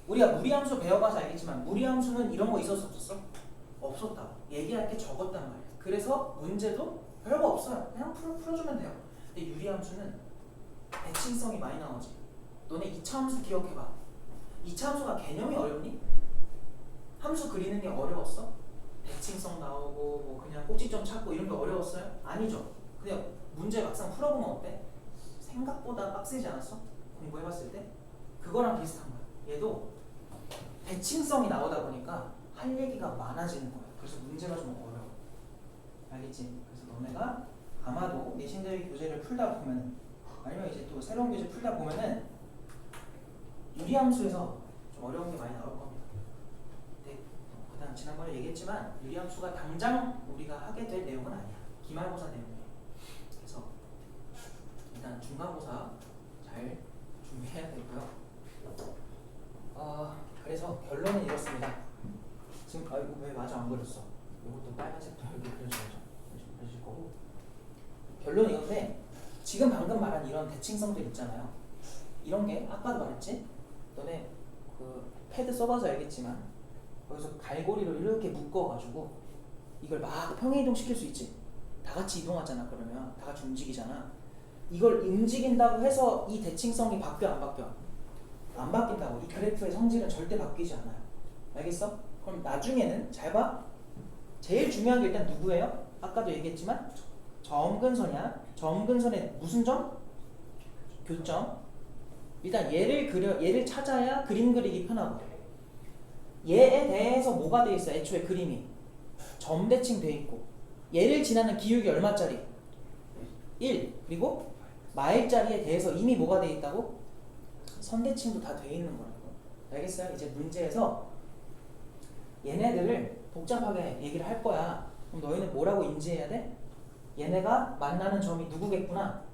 우리가 무리함수 배워봐서 알겠지만 무리함수는 이런 거 있었어 없었어? 없었다. 얘기할 게 적었단 말이야. 그래서 문제도 별거 없어요. 그냥 풀어주면 돼요. 근데 유리함수는 대칭성이 많이 나오지. 너네 2차 함수 기억해봐. 2차 함수가 개념이 어렵니? 함수 그리는 게 어려웠어? 대칭성 나오고 뭐 그냥 꼭지점 찾고 이런 게 어려웠어요? 아니죠. 그냥 문제 막상 풀어보면 어때? 생각보다 빡세지 않았어? 공부해봤을 때? 그거랑 비슷한 거야. 얘도 대칭성이 나오다 보니까 할 얘기가 많아지는 거야. 그래서 문제가 좀 어려워. 알겠지? 그래서 너네가 아마도 내신대회 교재를 풀다 보면 아니면 이제 또 새로운 교재 풀다 보면은 유리함수에서 좀 어려운 게 많이 나올 겁니다. 근데 그다음 지난번에 얘기했지만 유리함수가 당장 우리가 하게 될 내용은 아니야. 기말고사 내용이에요. 그래서 일단 중간고사 잘 준비해야 되고요. 그래서 결론은 이렇습니다. 지금 이거 왜 마저 안 그렸어? 이것도 빨간색도 여기 그려줄 거고. 결론은 이건데 지금 방금 말한 이런 대칭성들 있잖아요. 이런 게 아까도 말했지? 너네 그 패드 써봐서 알겠지만 거기서 갈고리로 이렇게 묶어가지고 이걸 막 평행이동 시킬 수 있지. 다 같이 이동하잖아. 그러면 다 같이 움직이잖아. 이걸 움직인다고 해서 이 대칭성이 바뀌어 안 바뀌어? 안 바뀐다고. 이 그래프의 성질은 절대 바뀌지 않아요. 알겠어? 그럼 나중에는 잘 봐. 제일 중요한 게 일단 누구예요? 아까도 얘기했지만 점근선이야. 점근선의 무슨 점? 교점. 일단 얘를 찾아야 그림 그리기 편하고, 얘에 대해서 뭐가 돼 있어? 애초에 그림이 점대칭 돼 있고, 얘를 지나는 기울기 얼마짜리? 1. 그리고 마일짜리에 대해서 이미 뭐가 돼 있다고? 선대칭도 다 돼 있는 거라고. 알겠어요? 이제 문제에서 얘네들을 복잡하게 얘기를 할 거야. 그럼 너희는 뭐라고 인지해야 돼? 얘네가 만나는 점이 누구겠구나?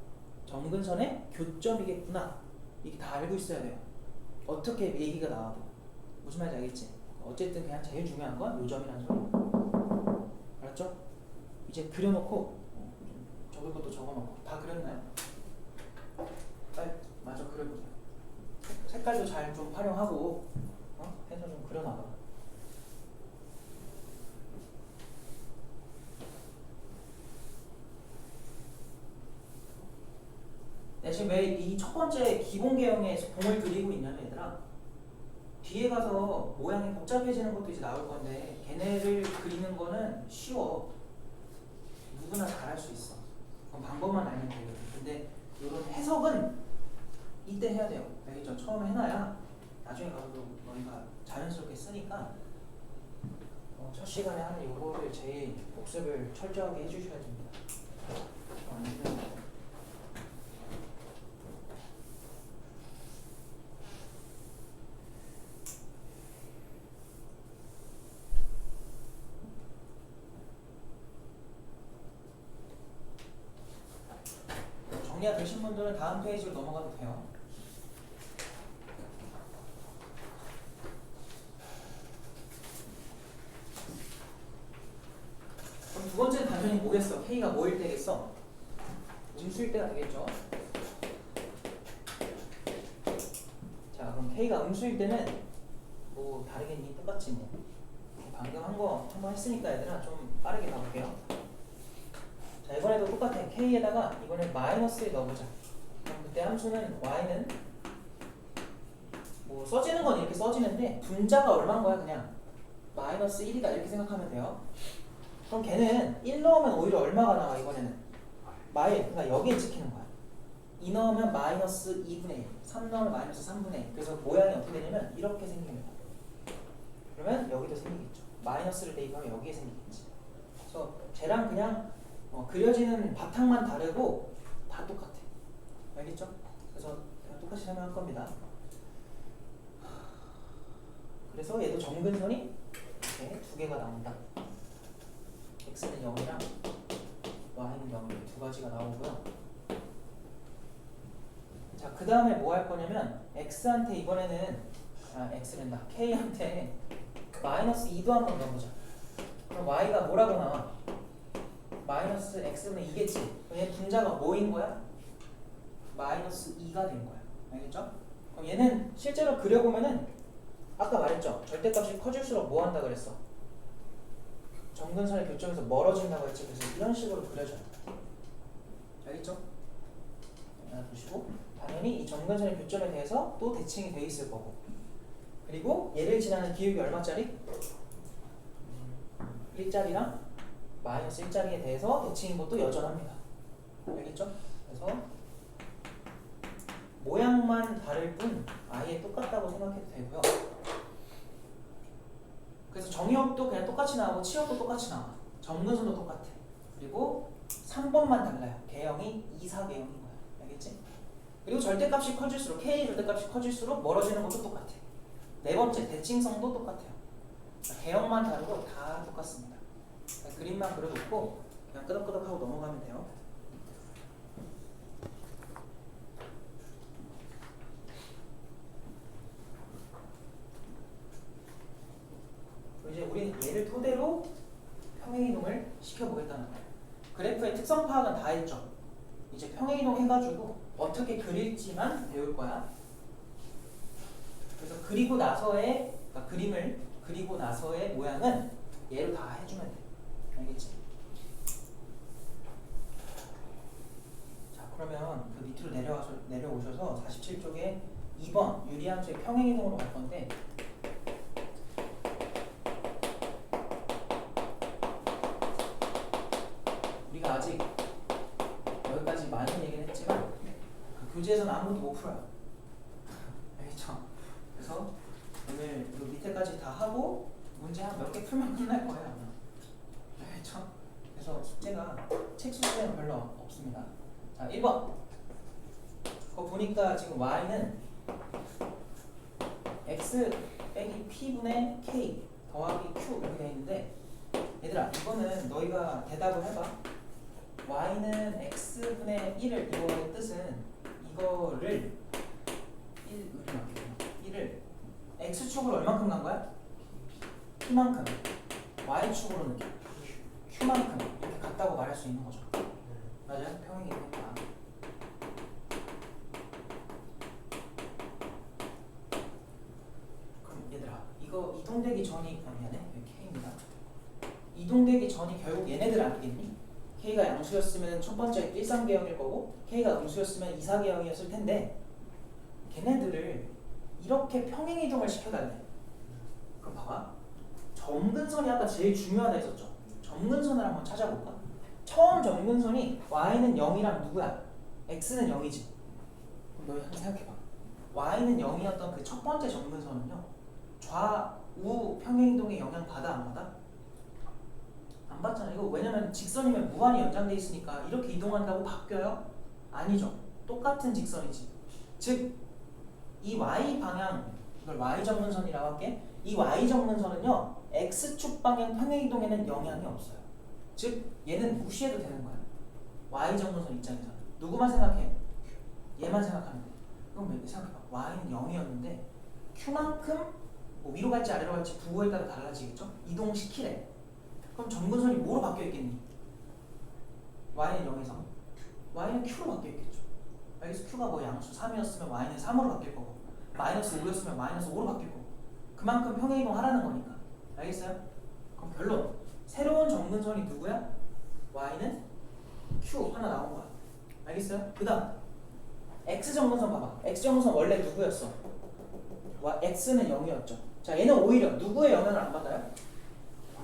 점근선의 교점이겠구나. 이게 다 알고 있어야 돼요. 어떻게 얘기가 나와도. 무슨 말인지 알겠지? 어쨌든 그냥 제일 중요한 건 요점이라는 소리. 알았죠? 이제 그려놓고 적을 것도 적어놓고. 다 그렸나요? 빨리 마저 그려보자. 색깔도 잘 좀 활용하고 해서 좀 그려놔봐. 내가 지금 왜 이 첫 번째 기본 개형의 봉을 그리고 있냐면 얘들아, 뒤에 가서 모양이 복잡해지는 것도 이제 나올 건데 걔네를 그리는 거는 쉬워. 누구나 잘할 수 있어. 그럼 방법만 알면 되거든. 근데 이런 해석은 이때 해야 돼요. 알겠죠? 처음에 해놔야 나중에 가서도 너희가 자연스럽게 쓰니까 첫 시간에 하는 요거를 제일 복습을 철저하게 해주셔야 됩니다. 정리가 되신 분들은 다음 페이지로 넘어가도 돼요. 그럼 두 번째는 당연히 뭐겠어? K가 뭐일 때겠어? 음수일 때가 되겠죠. 자, 그럼 K가 음수일 때는 뭐 다르겠니? 똑같지 뭐. 방금 한 거 한번 했으니까 얘들아 좀 빠르게 가볼게요. 자, 이번에도 똑같아. K에다가 이번에 마이너스를 넣어보자. 그럼 그때 함수는 Y는 뭐 써지는 건 이렇게 써지는데 분자가 얼마인 거야? 그냥 마이너스 1이다 이렇게 생각하면 돼요. 그럼 걔는 1 넣으면 오히려 얼마가 나와? 이번에는 그러니까 여기에 찍히는 거야. 2 넣으면 마이너스 2분의 1, 3 넣으면 마이너스 3분의 1. 그래서 모양이 어떻게 되냐면 이렇게 생깁니다. 그러면 여기도 생기겠죠. 마이너스를 대입하면 여기에 생기겠지. 그래서 쟤랑 그냥 그려지는 바탕만 다르고 다 똑같아. 알겠죠? 그래서 그냥 똑같이 설명할 겁니다. 그래서 얘도 점근선이 이렇게 두 개가 나온다. x는 0이랑 y는 0 두 가지가 나오고요. 자, 그 다음에 뭐 할 거냐면 x한테 이번에는 x랜다. k한테 마이너스 2도 한번 넣어보자. 그럼 y가 뭐라고 나와? 마이너스 x분의 2겠지. 그럼 얘 분자가 뭐인 거야? 마이너스 2가 된 거야. 알겠죠? 그럼 얘는 실제로 그려보면은 아까 말했죠? 절대값이 커질수록 뭐 한다 그랬어? 점근선의 교점에서 멀어진다고 했지. 그래서 이런 식으로 그려줘요. 알겠죠? 하나 보시고 당연히 이 점근선의 교점에 대해서 또 대칭이 돼 있을 거고, 그리고 얘를 지나는 기울기 얼마짜리? 1짜리랑 마이너스 1짜리에 대해서 대칭인 것도 여전합니다. 알겠죠? 그래서 모양만 다를 뿐 아예 똑같다고 생각해도 되고요. 그래서 정의역도 그냥 똑같이 나오고 치역도 똑같이 나와. 점근선도 똑같아. 그리고 3번만 달라요. 개형이 2, 4 개형인 거야. 알겠지? 그리고 절대값이 커질수록 K 절대값이 커질수록 멀어지는 것도 똑같아. 네 번째 대칭성도 똑같아요. 개형만 다르고 다 똑같습니다. 그림만 그려놓고 그냥 끄덕끄덕하고 넘어가면 돼요. 이제 우리는 얘를 토대로 평행이동을 시켜보겠다는 거예요. 그래프의 특성 파악은 다 했죠. 이제 평행이동 해가지고 어떻게 그릴지만 배울 거야. 그래서 그리고 나서의 그림을 그리고 나서의 모양은 얘로 다 해주면 돼. 알겠지? 자, 그러면 그 밑으로 내려오셔서 47쪽에 2번 유리함수의 평행이동으로 갈 건데, 우리가 아직 여기까지 많이 얘기는 했지만 그 교재에서는 아무것도 못 풀어요. 알겠죠? 그래서 오늘 그 밑에까지 다 하고 문제 한 몇 개 풀면 끝날 거예요 아마. 알겠죠? 그래서 숙제가 책 숙제는 별로 없습니다. 자 1번 그거 보니까 지금 y는 x 빼기 p분의 k 더하기 q 이렇게 되어 있는데 얘들아 이거는 너희가 대답을 해봐. y는 x분의 1을 이거의 뜻은 이거를 1을 x축으로 얼만큼 간 거야? p만큼 y축으로는 q만큼 이렇게 같다고 말할 수 있는 거죠. 맞아요? 평행이동이니까. 그럼 얘들아 이거 이동되기 전이 미안해 여기 k입니다. 이동되기 전이 결국 얘네들 아니겠니? k가 양수였으면 첫 번째 1,3계형일 거고 k가 음수였으면 2,4계형이었을 텐데 걔네들을 이렇게 평행이동을 시켜달래. 그럼 봐봐 점근선이 아까 제일 중요하다 했었죠. 점근선을 한번 찾아볼까? 처음 점근선이 y는 0이랑 누구야? x는 0이지. 그럼 너희 한번 생각해봐. y는 0이었던 그 첫 번째 점근선은요 좌우 평행이동에 영향 받아 안 받아? 안 받잖아. 이거 왜냐면 직선이면 무한히 연장돼 있으니까 이렇게 이동한다고 바뀌어요? 아니죠. 똑같은 직선이지. 즉 이 y 방향 이걸 y 점근선이라고 할게. 이 y 점근선은요 x축 방향 평행이동에는 영향이 없어요. 즉 얘는 무시해도 되는 거야. y 점근선 입장에서는 누구만 생각해? 얘만 생각하면 돼. 그럼 생각해봐. y는 0이었는데 q만큼 뭐 위로 갈지 아래로 갈지 부호에 따라 달라지겠죠? 이동시키래. 그럼 점근선이 뭐로 바뀌어 있겠니? y는 0에서 y는 q로 바뀌어 있겠죠. 여기서 q가 뭐 양수 3이었으면 y는 3으로 바뀔 거고 마이너스 5였으면 마이너스 5로 바뀔 거고 그만큼 평행이동 하라는 거니까. 알겠어요? 그럼 결론 새로운 점근선이 누구야? y는 q 하나 나온 거야. 알겠어요? 그 다음 x 점근선 봐봐. x 점근선 원래 누구였어? x는 0이었죠. 자 얘는 오히려 누구의 영향을 안 받아요?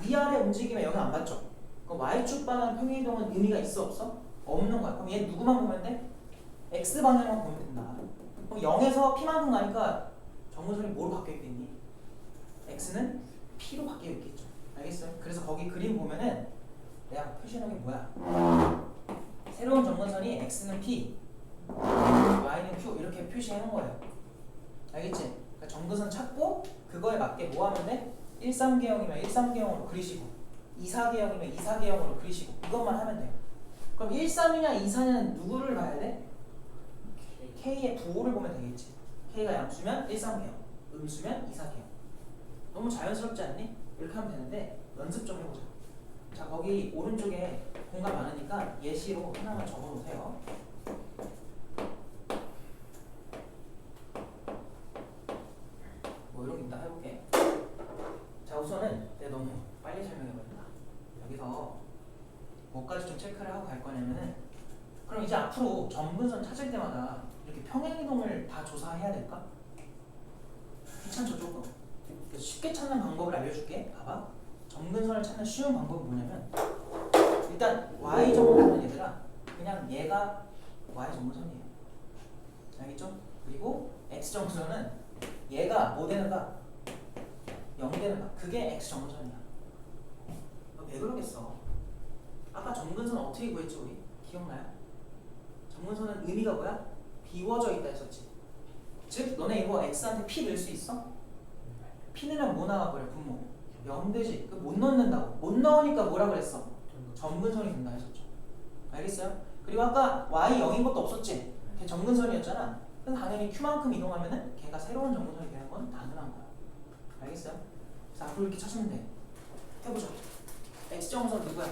위아래 움직임에 영향 안 받죠. 그럼 y축 방향 평행이동은 의미가 있어 없어? 없는 거야. 그럼 얘 누구만 보면 돼? x 방향만 보면 된다. 그럼 0에서 p만큼 가니까 점근선이 뭐로 바뀌어 있겠니? x는 p로 바뀌어 있겠죠. 알겠어요? 그래서 거기 그림 보면은 내가 표시한 게 뭐야? 새로운 점근선이 x는 p, y는 q 이렇게 표시해 놓은 거예요. 알겠지? 그러니까 점근선 찾고 그거에 맞게 뭐 하면 돼? 1,3계형이면 1,3계형으로 그리시고 2,4계형이면 2,4계형으로 그리시고 이것만 하면 돼요. 그럼 1,3이냐 2,4냐는 누구를 봐야 돼? K의 부호를 보면 되겠지. K가 양수면 1,3계형, 음수면 2,4계형. 너무 자연스럽지 않니? 이렇게 하면 되는데 연습 좀 해보자. 자 거기 오른쪽에 공간 많으니까 예시로 하나만 적어놓으세요. 뭐 이런 게 있다 해볼게. 자 우선은 내가 너무 빨리 설명해버린다. 여기서 뭐까지 좀 체크를 하고 갈 거냐면은 그럼 이제 앞으로 점근선 찾을 때마다 이렇게 평행이동을 다 조사해야 될까? 귀찮죠 조금. 그래서 쉽게 찾는 방법을 알려줄게. 봐봐. 점근선을 찾는 쉬운 방법은 뭐냐면 일단 y 점근선은 얘들아 그냥 얘가 y 점근선이에요. 알겠죠? 그리고 x 점근선은 얘가 뭐 되는가? 0 되는가? 그게 x 점근선이야. 왜 그러겠어? 아까 점근선 어떻게 구했지 우리? 기억나요? 점근선은 의미가 뭐야? 비워져 있다 했었지. 즉 너네 이거 x한테 p 넣을 수 있어? p 넣으면 뭐 나와버려? 분모 0 되지. 그 못 넣는다고. 못 넣으니까 뭐라 그랬어? 점근선이 된다 했었죠. 알겠어요? 그리고 아까 y 0인 것도 없었지? 걔 점근선이었잖아. 그럼 당연히 q만큼 이동하면은 걔가 새로운 점근선이 되는 건 당연한 거야. 알겠어요? 자 앞으로 이렇게 찾으면 돼. 해보자. x 점근선 누구야?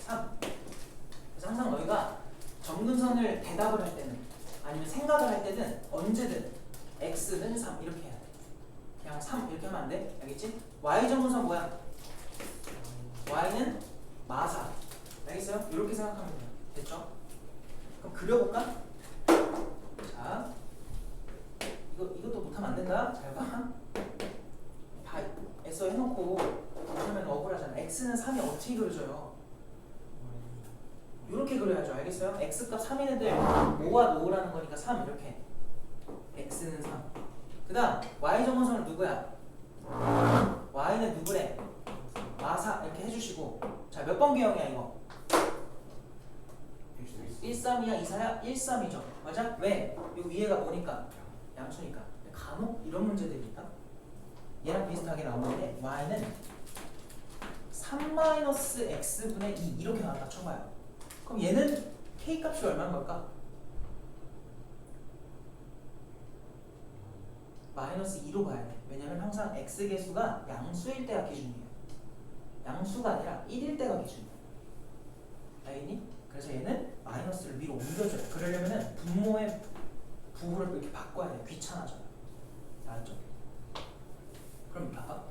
3. 그래서 항상 너희가 점근선을 대답을 할 때는 아니면 생각을 할 때는 언제든 x는 3 이렇게 해야 돼. 그냥 3 이렇게 하면 안 돼. 알겠지? y 점근선 뭐야? y는 마사. 알겠어요? 이렇게 생각하면 돼요. 됐죠? 그럼 그려볼까? 자 이것도 못하면 안 된다. 잘 봐. 다 애써 해놓고 못하면 억울하잖아. x는 3이 어떻게 그려져요? 이렇게 그려야죠. 알겠어요? x값 3인 애들 모아 놓으라는 거니까 3 이렇게. x는 3. 그 다음 y 정원선은 누구야? y는 누구래? 마사 이렇게 해주시고. 자, 몇 번 기형이야 이거? 13이야 2사야? 13이죠. 맞아? 왜? 요 위에가 뭐니까? 양수니까. 간혹 이런 문제들이 있다. 얘랑 비슷하게 나오는데 y는 3-x분의 2 이렇게 나왔다 쳐봐요. 그럼 얘는 k값이 얼마인 걸까? 마이너스 2로 가야 돼. 왜냐면 항상 x계수가 양수일 때가 기준이에요. 양수가 아니라 1일 때가 기준이에요. 알겠니? 그래서 얘는 마이너스를 위로 옮겨줘요. 그러려면은 분모의 부호를 이렇게 바꿔야 돼요. 귀찮아져요. 알았죠? 그럼 봐봐.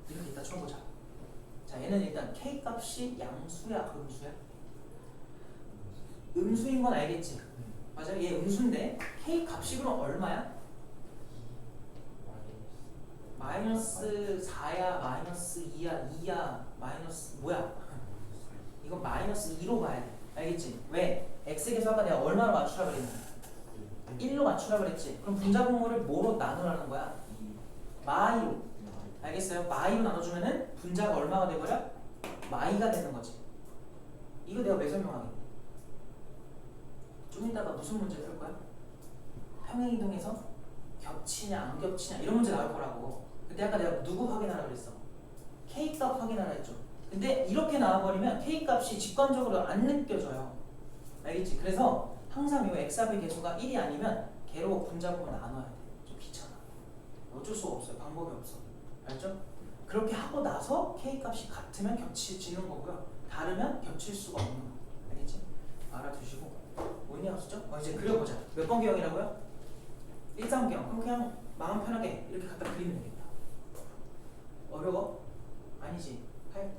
이렇게 이따 쳐보자. 자, 얘는 일단 k 값이 양수야, 음수야? 음수인 건 알겠지? 맞아? 얘 음수인데 k 값이 그럼 얼마야? 마이너스 4야, 마이너스 2야, 2야, 마이너스 뭐야? 이건 마이너스 2로 가야 돼. 알겠지? 왜? x계수 아까 내가 얼마로 맞추라 그랬니? 1로 맞추라 그랬지? 그럼 분자분모를 뭐로 나누라는 거야? 마이로. 알겠어요? 마이로 나눠주면은 분자가 얼마가 돼버려? 마이가 되는 거지. 이거 내가 왜 설명하겠니? 좀 이따가 무슨 문제 풀 거야? 평행이동에서 겹치냐 안 겹치냐 이런 문제 나올 거라고. 근데 아까 내가 누구 확인하라 그랬어? K값 확인하라 했죠. 근데 이렇게 나와버리면 K값이 직관적으로 안 느껴져요. 알겠지? 그래서 항상 이 X합의 개수가 1이 아니면 걔로 분자분모 나눠야 돼. 좀 귀찮아. 어쩔 수가 없어요. 방법이 없어. 알죠? 그렇게 하고 나서 K값이 같으면 겹치지는 거고요. 다르면 겹칠 수가 없는 거. 알겠지? 알아두시고. 뭔 얘기 없었죠? 이제 그려보자. 몇 번 기형이라고요? 1-3기형. 그럼 그냥 마음 편하게 이렇게 갖다 그리면 되겠다. 어려워? 아니지.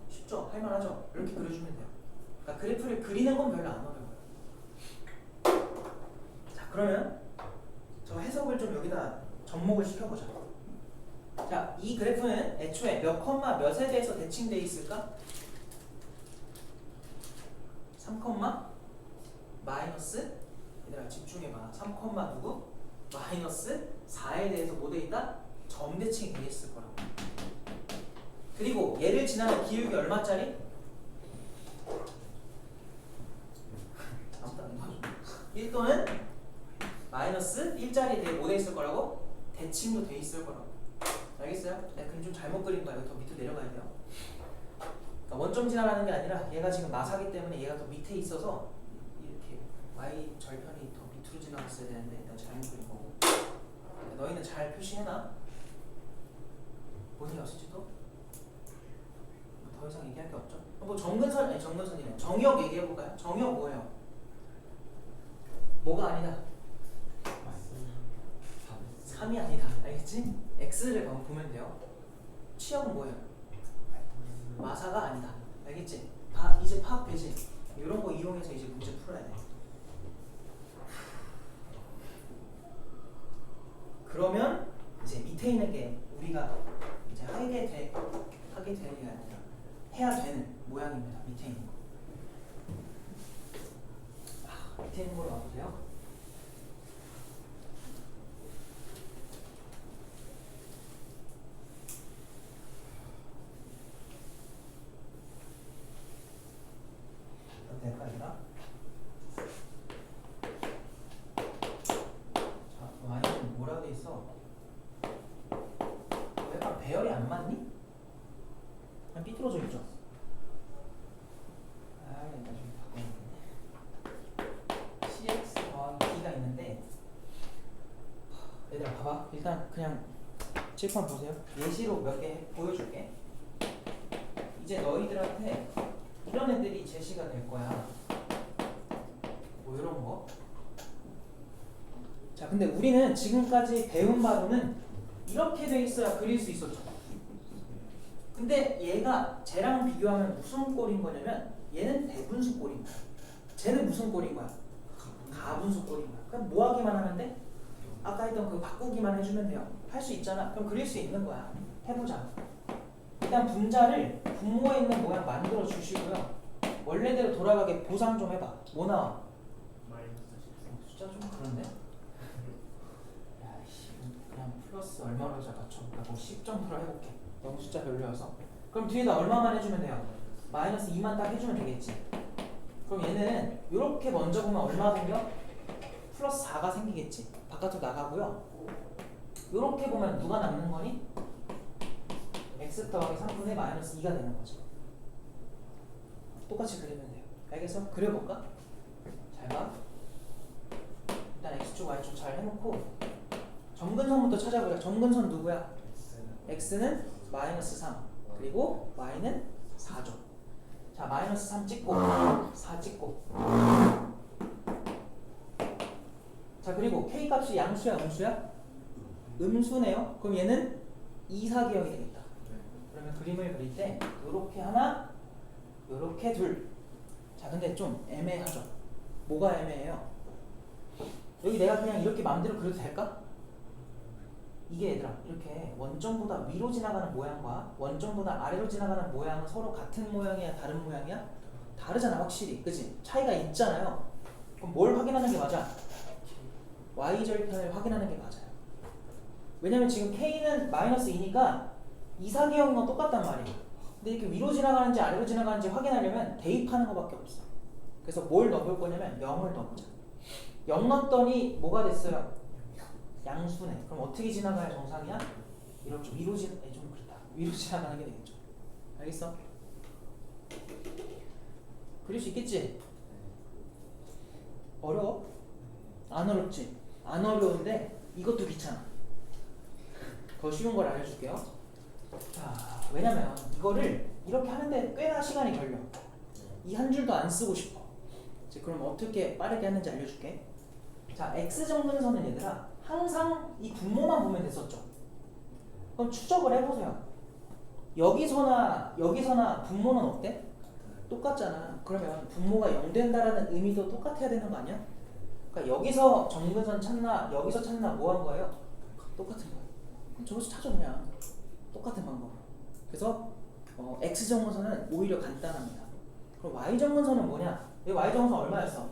쉽죠? 할만하죠? 이렇게 그려주면 돼요. 그러니까 그래프를 그리는 건 별로 안 어려워요. 자, 그러면 저 해석을 좀 여기다 접목을 시켜보자. 자, 이 그래프는 애초에 몇 컴마 몇에 대해서 대칭되어 있을까? 3 컴마 마이너스, 얘들아 집중해봐. 3 컴마 누구? 마이너스 4에 대해서 뭐 돼 있다? 점대칭이 돼 있을 거라고. 그리고 얘를 지나는 기울기 얼마짜리? 아무도 안 봐줘. 1 또는 마이너스 1짜리 대해 뭐 돼 있을 거라고? 대칭도 돼 있을 거라고. 알겠어요? 내가 그림 좀 잘못 그린 거야. 더 밑으로 내려가야 돼요. 그러니까 원점 지나가는 게 아니라 얘가 지금 마사기 때문에 얘가 더 밑에 있어서 이렇게 y 절편이 더 밑으로 지나갔어야 되는데 내가 잘못 그린 거고. 너희는 잘 표시해놔. 뭔 얘기 없었지 또? 더 이상 얘기할 게 없죠? 뭐 정근선, 아니 정근선이네. 정역 얘기해볼까요? 정역 뭐예요? 뭐가 아니다? 3이 아니다. 알겠지? x를 보면 돼요. 취역은 뭐예요? 마사가 아니다. 알겠지? 이제 파악되지? 이런 거 이용해서 이제 문제 풀어야 돼. 그러면 이제 밑에 있는 게 우리가 이제 하게 되는 게 아니라 해야 되는 모양입니다. 밑에 있는 거. 밑에 있는 거로 와보세요. 될까 얘가? 자, y는 뭐라고 돼 있어? 약간 배열이 안 맞니? 그냥 삐뚤어져 있죠? 일단 좀 바꿔야겠네. cx 더하기 b가 있는데 얘들아 봐봐. 일단 그냥 칠판 보세요. 예시로 몇 개 보여줄게. 이제 너희들한테 이런 애들이 제시가 될 거야. 뭐 이런 거. 자, 근데 우리는 지금까지 배운 바로는 이렇게 돼 있어야 그릴 수 있었죠. 근데 얘가 쟤랑 비교하면 무슨 꼴인 거냐면 얘는 대분수 꼴인 거야. 쟤는 무슨 꼴인 거야? 가분수 꼴인 거야. 그럼 뭐 하기만 하면 돼? 아까 했던 그 바꾸기만 해주면 돼요. 할 수 있잖아. 그럼 그릴 수 있는 거야. 해보자. 일단 분자를 분모에 있는 모양 만들어 주시고요. 원래대로 돌아가게 보상 좀 해봐. 뭐 나와? 숫자 좀 그런데? 야이씨, 그냥 플러스 얼마로 맞춰볼까? 뭐 10 정도로 해볼게. 너무 숫자 별로여서. 그럼 뒤에다 얼마만 해주면 돼요? 마이너스 2만 딱 해주면 되겠지. 그럼 얘는 이렇게 먼저 보면 얼마 생겨? 플러스 4가 생기겠지. 바깥으로 나가고요. 이렇게 보면 누가 남는 거니? x 더하기 3분의 마이너스 2가 되는 거죠. 똑같이 그리면 돼요. 알겠어? 그려볼까? 잘 봐. 일단 x축, y축 잘 해놓고 점근선부터 찾아보자. 점근선 누구야? x는 마이너스 3 그리고 y는 4죠. 자, 마이너스 3 찍고 4 찍고. 자, 그리고 k 값이 양수야 음수야? 음수네요. 그럼 얘는 2, 4기형이 되겠다. 그러면 그림을 그릴 때 요렇게 하나, 요렇게 둘. 자, 근데 좀 애매하죠? 뭐가 애매해요? 여기 내가 그냥 이렇게 마음대로 그려도 될까? 이게 얘들아, 이렇게 원점보다 위로 지나가는 모양과 원점보다 아래로 지나가는 모양은 서로 같은 모양이야, 다른 모양이야? 다르잖아, 확실히. 그치? 차이가 있잖아요. 그럼 뭘 확인하는 게 맞아? y절편을 확인하는 게 맞아요. 왜냐면 지금 k는 마이너스 2니까 이사기형인 건 똑같단 말이에요. 근데 이렇게 위로 지나가는지 아래로 지나가는지 확인하려면 대입하는 것밖에 없어. 그래서 뭘 넣어볼 거냐면 0을 넣어보자. 0 넣었더니 뭐가 됐어요? 양수네. 그럼 어떻게 지나가야 정상이야? 이렇게 위로 좀 그렇다. 위로 지나가는 게 되겠죠. 알겠어? 그릴 수 있겠지? 어려워? 안 어렵지? 안 어려운데 이것도 귀찮아. 더 쉬운 걸 알려줄게요. 자, 왜냐면 이거를 이렇게 하는데 꽤나 시간이 걸려. 이 한 줄도 안 쓰고 싶어. 이제 그럼 어떻게 빠르게 하는지 알려줄게. 자, x정근선은 얘들아 항상 이 분모만 보면 됐었죠. 그럼 추적을 해보세요. 여기서나 여기서나 분모는 어때? 똑같잖아. 그러면 분모가 0 된다라는 의미도 똑같아야 되는 거 아니야? 그러니까 여기서 정근선 찾나 여기서 찾나 뭐 한 거예요? 똑같은 거예요. 그럼 저기서 찾아 그냥. 똑같은 방법. 그래서 x정근선은 오히려 간단합니다. 그럼 y정근선은 뭐냐? 얘 y정근선 얼마였어?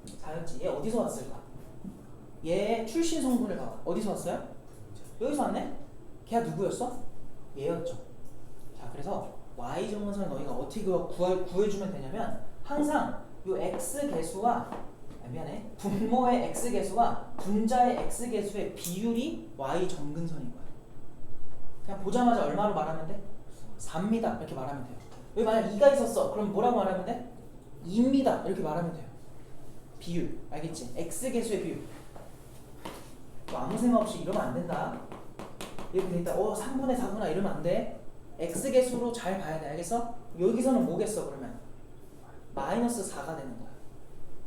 4였지. 얘 어디서 왔을까? 얘의 출신 성분을 봐봐. 어디서 왔어요? 여기서 왔네? 걔가 누구였어? 얘였죠. 자, 그래서 y정근선을 너희가 어떻게 구해주면 되냐면 항상 요 x계수와 미안해 분모의 x계수와 분자의 x계수의 비율이 y정근선인 거야. 그냥 보자마자 얼마로 말하면 돼? 4입니다. 이렇게 말하면 돼요. 여기 만약 2가 있었어. 그럼 뭐라고 말하면 돼? 2입니다. 이렇게 말하면 돼요. 비율. 알겠지? x계수의 비율. 또 아무 생각 없이 이러면 안 된다. 이렇게 돼 있다. 3분의 4구나 이러면 안 돼. x계수로 잘 봐야 돼. 알겠어? 여기서는 뭐겠어 그러면? 마이너스 4가 되는 거야.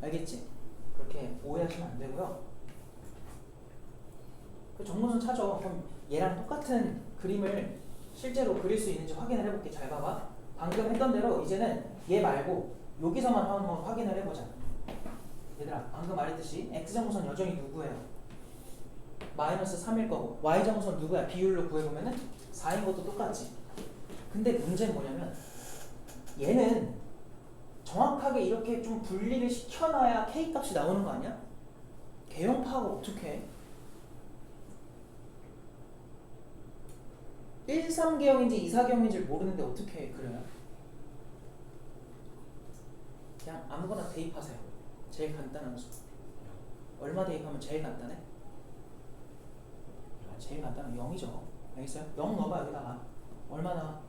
알겠지? 그렇게 오해하시면 안 되고요. 그 정근선 찾아. 그럼 얘랑 똑같은 그림을 실제로 그릴 수 있는지 확인을 해볼게. 잘 봐봐. 방금 했던 대로 이제는 얘 말고 여기서만 한번 확인을 해보자. 얘들아, 방금 말했듯이 x정근선 여전히 누구예요? 마이너스 3일 거고 y정근선 누구야? 비율로 구해보면은 4인 것도 똑같지. 근데 문제는 뭐냐면 얘는 정확하게 이렇게 좀 분리를 시켜놔야 K값이 나오는 거 아니야? 개형 파악을 어떻게 해? 1, 3개형인지 2, 4개형인지 모르는데 어떻게 그려요? 그냥 아무거나 대입하세요. 제일 간단한 수. 얼마 대입하면 제일 간단해? 제일 간단한 0이죠. 알겠어요? 0 넣어봐 여기다가. 얼마 나와?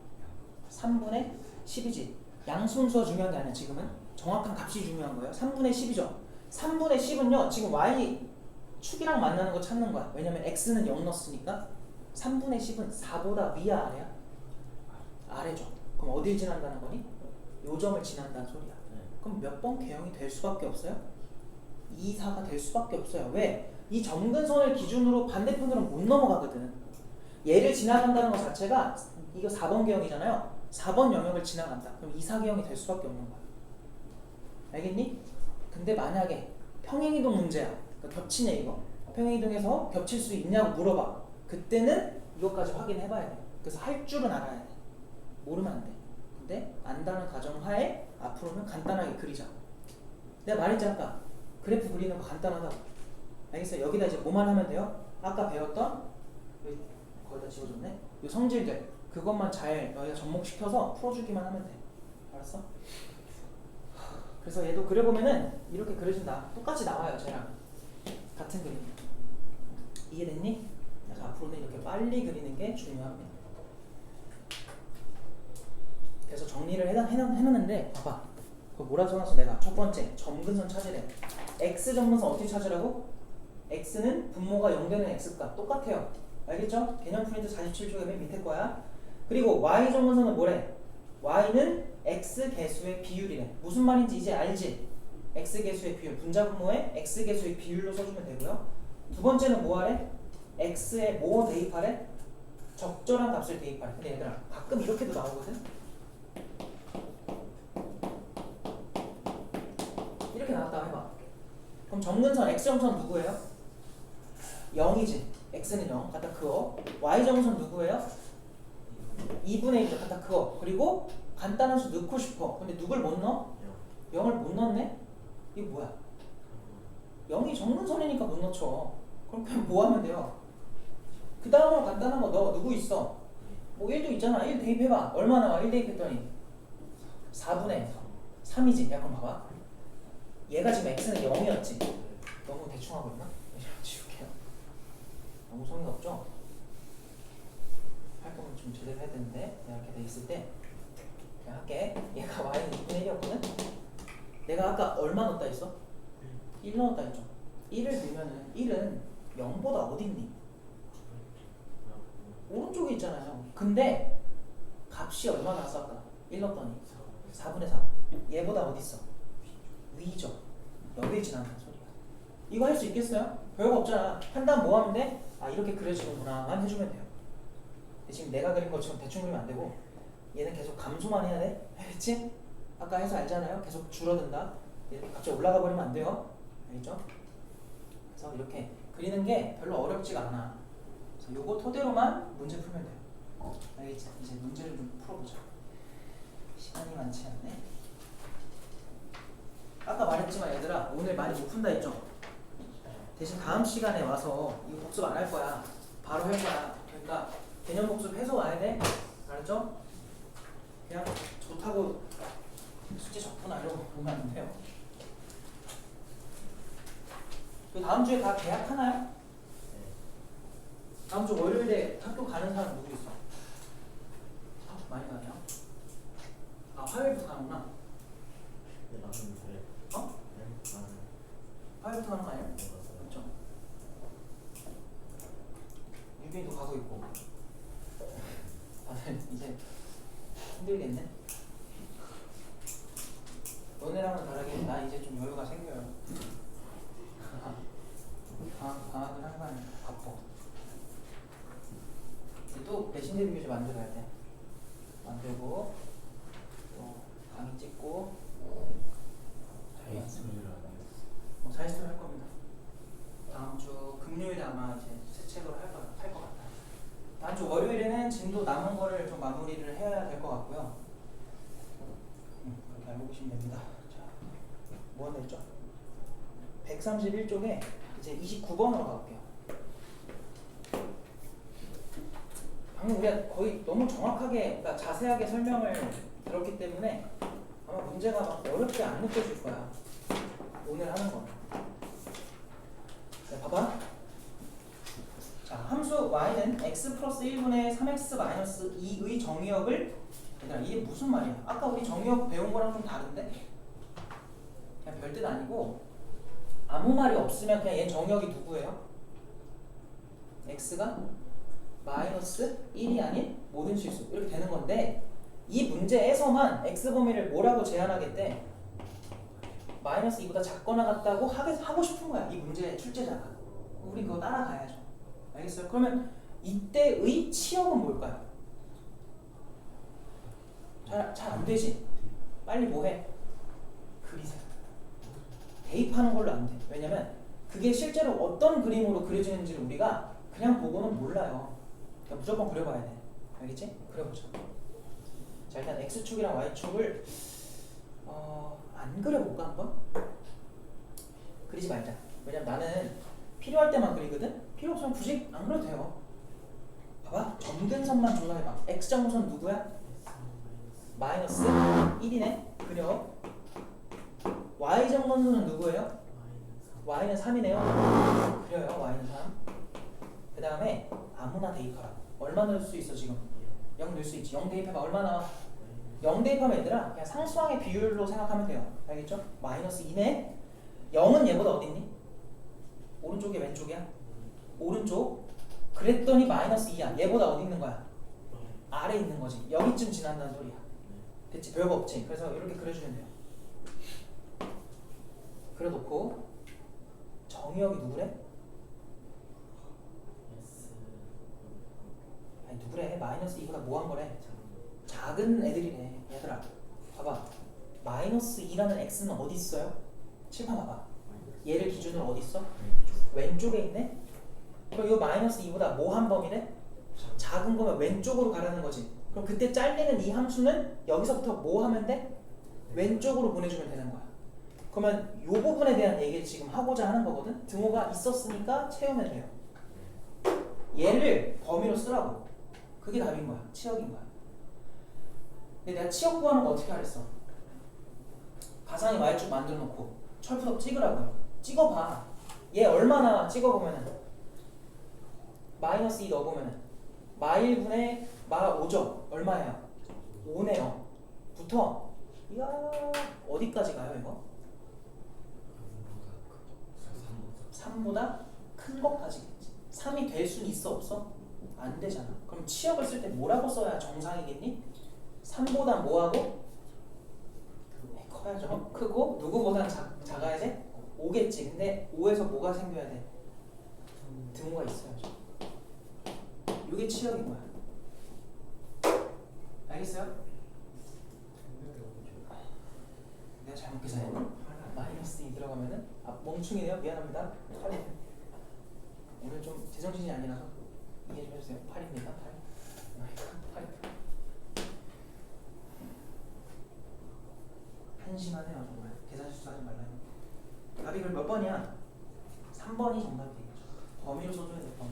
3분의 10이지. 양순수가 중요한 게 아니야. 지금은 정확한 값이 중요한 거예요. 3분의 10이죠. 3분의 10은요 지금 y 축이랑 만나는 거 찾는 거야. 왜냐면 x는 0 넣었으니까 3분의 10은 4보다 위야 아래야? 아래죠. 그럼 어딜 지난다는 거니? 요 점을 지난다는 소리야. 그럼 몇 번 개형이 될 수밖에 없어요? 2, 4가 될 수밖에 없어요. 왜? 이 점근선을 기준으로 반대편으로는 못 넘어가거든. 얘를 지나간다는 것 자체가 이거 4번 개형이잖아요. 4번 영역을 지나간다. 그럼 2, 4개형이 될 수밖에 없는 거야. 알겠니? 근데 만약에 평행이동 문제야. 그러니까 겹치네 이거. 평행이동에서 겹칠 수 있냐고 물어봐. 그때는 이것까지 확인해봐야 돼. 그래서 할 줄은 알아야 돼. 모르면 안 돼. 근데 안다는 가정하에 앞으로는 간단하게 그리자. 내가 말했지 아까 그래프 그리는 거 간단하다고. 알겠어요? 여기다 이제 뭐만 하면 돼요? 아까 배웠던 거기다 지워줬네. 이 성질들 그것만 잘 너희가 접목시켜서 풀어주기만 하면 돼. 알았어? 그래서 얘도 그려보면은 이렇게 그려진다. 똑같이 나와요. 쟤랑 같은 그림. 이해됐니? 그래서 앞으로는 이렇게 빨리 그리는 게 중요합니다. 그래서 정리를 해놨는데 봐봐. 그거 뭐라 써놨어 내가? 첫 번째 점근선 찾으래. x 점근선 어떻게 찾으라고? x는 분모가 0 되는 x값 똑같아요. 알겠죠? 개념 프린트 47쪽에 맨 밑에 거야. 그리고 y 점근선은 뭐래? y는 x 개수의 비율이래. 무슨 말인지 이제 알지? x 개수의 비율, 분자 분모에 x 개수의 비율로 써주면 되고요. 두 번째는 뭐 하래? x에 뭐 대입하래? 적절한 값을 대입하래. 근데 얘들아 가끔 이렇게도 나오거든? 이렇게 나왔다 해봐. 그럼 점근선 x점선 누구예요? 0이지. x는 0 갖다 그어. y점선 누구예요? 2분의 1 갖다 그어. 그리고 간단한 수 넣고 싶어. 근데 누굴 못 넣어? 0을 못 넣네? 이게 뭐야? 0이 점근선이니까 못 넣죠. 그럼 그냥 뭐 하면 돼요? 그 다음으로 간단한 거 넣어. 누구 있어? 뭐 1도 있잖아. 1 대입해봐. 얼마 나와? 1 대입했더니 4분의 3이지. 야 그럼 봐봐. 얘가 지금 x는 0이었지. 너무 대충 하고 있나? 지울게요. 너무 소리가 없죠? 할 거면 좀 제대로 해야 되는데 내가 이렇게 돼 있을 때 그냥 할게. 얘가 y는 2분의 1이었거든? 내가 아까 얼마 넣었다 했어? 1 넣었다 했죠. 1을 넣으면은 1은 0보다 어디 있니? 오른쪽에 있잖아요. 근데 값이 얼마 나왔어 아까? 1 넣었더니 4분의 4. 얘보다 어디 있어? 위죠. 여기에 지나가는 소리야. 이거 할 수 있겠어요? 별거 없잖아. 판단 뭐 하면 돼? 아 이렇게 그려지는구나만 해주면 돼요. 근데 지금 내가 그린 것처럼 대충 그리면 안 되고 얘는 계속 감소만 해야 돼. 알겠지? 아까 해서 알잖아요. 계속 줄어든다. 얘 갑자기 올라가 버리면 안 돼요. 알겠죠? 그래서 이렇게 그리는 게 별로 어렵지가 않아. 그래서 요거 토대로만 문제 풀면 돼요. 알겠지? 이제 문제를 좀 풀어보자. 시간이 많지 않네. 아까 말했지만 얘들아 오늘 많이 못 푼다 했죠? 대신 다음 시간에 와서 이거 복습 안 할 거야. 바로 할 거야. 그러니까 개념 복습해서 와야 돼. 알았죠? 그냥 좋다고 숙제 적구나 이러고 보면 안 돼요. 그 다음 주에 다 계약하나요? 다음 주 월요일에 학교 가는 사람 누구 있어? 많이 가네요. 아 화요일부터 가는구나. 네, 맞습니다. 어? 네, 맞아요. 화요일부터 가는 거 아니야? 네, 맞아요. 그렇죠? 유빈이도 가고 있고 다들 이제 힘들겠네. 너네랑은 다르게 나 이제 좀 여유가 생겨요. 방학을 하는 거 아니야? 바빠. 또 배신대 비교제 만들어야 돼. 만들고 또 강의 찍고 자유스토리 할 겁니다. 다음 주 금요일에 아마 이제 새 책으로 할 것 같아요. 다음 주 월요일에는 진도 남은 거를 좀 마무리를 해야 될 것 같고요. 그렇게 알고 계시면 됩니다. 자, 뭐 하나 했죠? 131쪽에 이제 29번으로 가볼게요. 방금 우리가 거의 너무 정확하게, 그러니까 자세하게 설명을 들었기 때문에 아마 문제가 막 어렵게 안 느껴질 거야. 오늘 하는 거. 자, 봐봐. 자, 함수 y는 x 플러스 1분의 3x 마이너스 2의 정의역을, 얘들아 이게 무슨 말이야? 아까 우리 정의역 배운 거랑 좀 다른데? 그냥 별뜻 아니고 아무 말이 없으면 그냥 얘 정의역이 누구예요? x가 마이너스 1이 아닌 모든 실수 이렇게 되는 건데, 이 문제에서만 x 범위를 뭐라고 제한하겠대? 마이너스 2보다 작거나 같다고 하고 싶은 거야. 이 문제의 출제자가. 우린 그거 따라가야죠. 알겠어요? 그러면 이때의 치역은 뭘까요? 잘 안 되지? 빨리 뭐해? 그리세요. 대입하는 걸로 안 돼. 왜냐면 그게 실제로 어떤 그림으로 그려지는지를 우리가 그냥 보고는 몰라요. 그러니까 무조건 그려봐야 돼. 알겠지? 그려보자. 자 일단 x축이랑 y축을 안 그려볼까 한번? 그리지 말자. 왜냐면 나는 필요할 때만 그리거든? 필요 없으면 굳이 안 그려도 돼요. 봐봐. 점근선만 조사해봐. x점선 누구야? 마이너스 1이네. 그려. y점선은 누구예요? y는 3이네요. 그려요. y는 3. 그 다음에 아무나 대입하라. 얼마 넣을 수 있어 지금? 0 넣을 수 있지. 0 대입하면 얼마 나와? 0 대입하면 얘들아 그냥 상수항의 비율로 생각하면 돼요. 알겠죠? 마이너스 2네. 0은 얘보다 어디 있니? 오른쪽이야 왼쪽이야? 오른쪽. 그랬더니 마이너스 2야. 얘보다 어디 있는 거야? 아래 있는 거지. 여기쯤 지난다는 소리야. 됐지? 별거 없지? 그래서 이렇게 그려주면 돼요. 그려놓고 정의역이 누구래? 아니 누구래? 마이너스 2보다 뭐 한 거래? 작은 애들이래. 얘들아 봐봐. 마이너스 2라는 x는 어디 있어요? 칠판 봐봐. 얘를 기준으로 어디 있어? 왼쪽에 있네? 그럼 이 마이너스 2보다 뭐 한 범위래? 작은 거면 왼쪽으로 가라는 거지. 그럼 그때 잘리는 이 함수는 여기서부터 뭐 하면 돼? 왼쪽으로 보내주면 되는 거야. 그러면 이 부분에 대한 얘기를 지금 하고자 하는 거거든? 등호가 있었으니까 채우면 돼요. 얘를 범위로 쓰라고. 그게 답인 거야. 치역인 거야. 근데 내가 치역 구하는 거 어떻게 하랬어? 가상의 y축 만들어 놓고 철푸덕 찍으라고요. 찍어봐. 얘 얼마나 찍어보면은 마이너스 2 넣어보면은 마1분의 마5죠. 얼마예요? 5네요. 붙어. 이야 어디까지 가요 이거? 3보다 큰 것까지겠지. 3이 될 수는 있어 없어? 안 되잖아. 그럼 치역을 쓸 때 뭐라고 써야 정상이겠니? 3보다 뭐하고? 커야죠. 크고 누구보다 작아야 돼? 5겠지. 근데 5에서 뭐가 생겨야 돼? 등호가 있어야죠. 이게 치역인 거야. 알겠어요? 내가 잘못 계산했나? 마이너스 2 들어가면은 멍충이네요. 미안합니다. 8. 오늘 좀 제정신이 아니라서 이해 좀 해주세요. 8입니다. 8. 한심하네요 정말. 계산 실수하지 말라요. 답이 그럼 몇 번이야? 3번이 정답이 되겠죠. 범위로 써줘야 돼. 범위.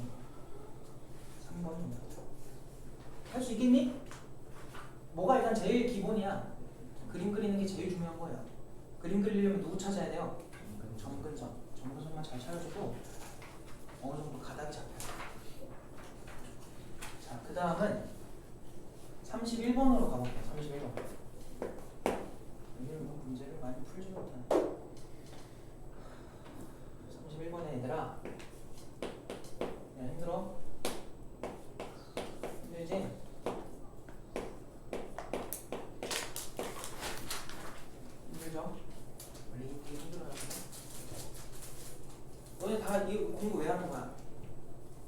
3번이 정답. 할 수 있겠니? 뭐가 일단 제일 기본이야. 그림 그리는 게 제일 중요한 거예요. 그림 그리려면 누구 찾아야 돼요? 점근선. 점근선만 잘 찾아주고 어느 정도 가닥이 잡혀요. 자, 그 다음은 31번으로 가볼게요. 31번. 오늘 문제를 많이 풀지 못하네. 31번에 얘들아, 야 힘들어? 힘들지? 힘들죠? 원래 이게 힘들어요. 너네 다 이 공부 왜 하는 거야?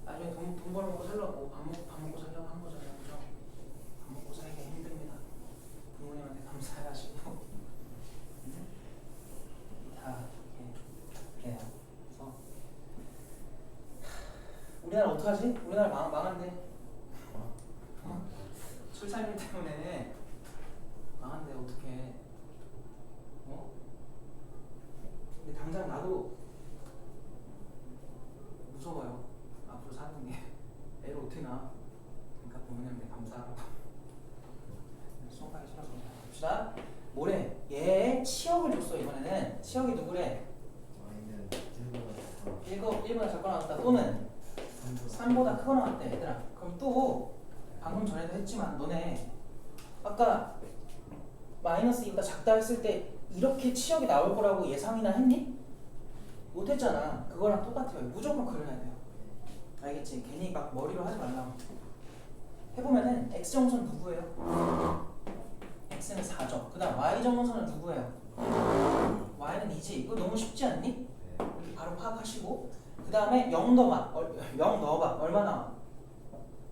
나중에 돈 벌어먹고 살라고 밥 먹고 살려고 한 거잖아요. 그죠? 밥 먹고 살기가 힘듭니다. 부모님한테 감사하시고 다 이렇게 해요. 그래서 우리나라 어떡하지? 우리나라 망한데. 출산율 때문에 망한데 어떡해. 근데 당장 나도 무서워요. 앞으로 사는 게 애를 어떻게 낳아. 그러니까 부모님한테 감사하라고. 수업하기 싫어서 봅시다. 뭐래? 얘 치역을 줬어. 이번에는 치역이 누구래? 1보다 작거 나왔다. 또는 3보다 크거 나왔대. 얘들아 그럼 또 방금 전에도 했지만 너네 아까 마이너스 2보다 작다 했을 때 이렇게 치역이 나올 거라고 예상이나 했니? 못했잖아. 그거랑 똑같아요. 무조건 그려야 돼요. 알겠지? 괜히 막 머리로 하지 말라고. 해보면은 x정선 누구예요? x는 4죠. 그 다음 y정선은 누구예요? y는 2지. 이거 너무 쉽지 않니? 이렇게 바로 파악하시고 그 다음에 0 넣어봐. 얼마 나와?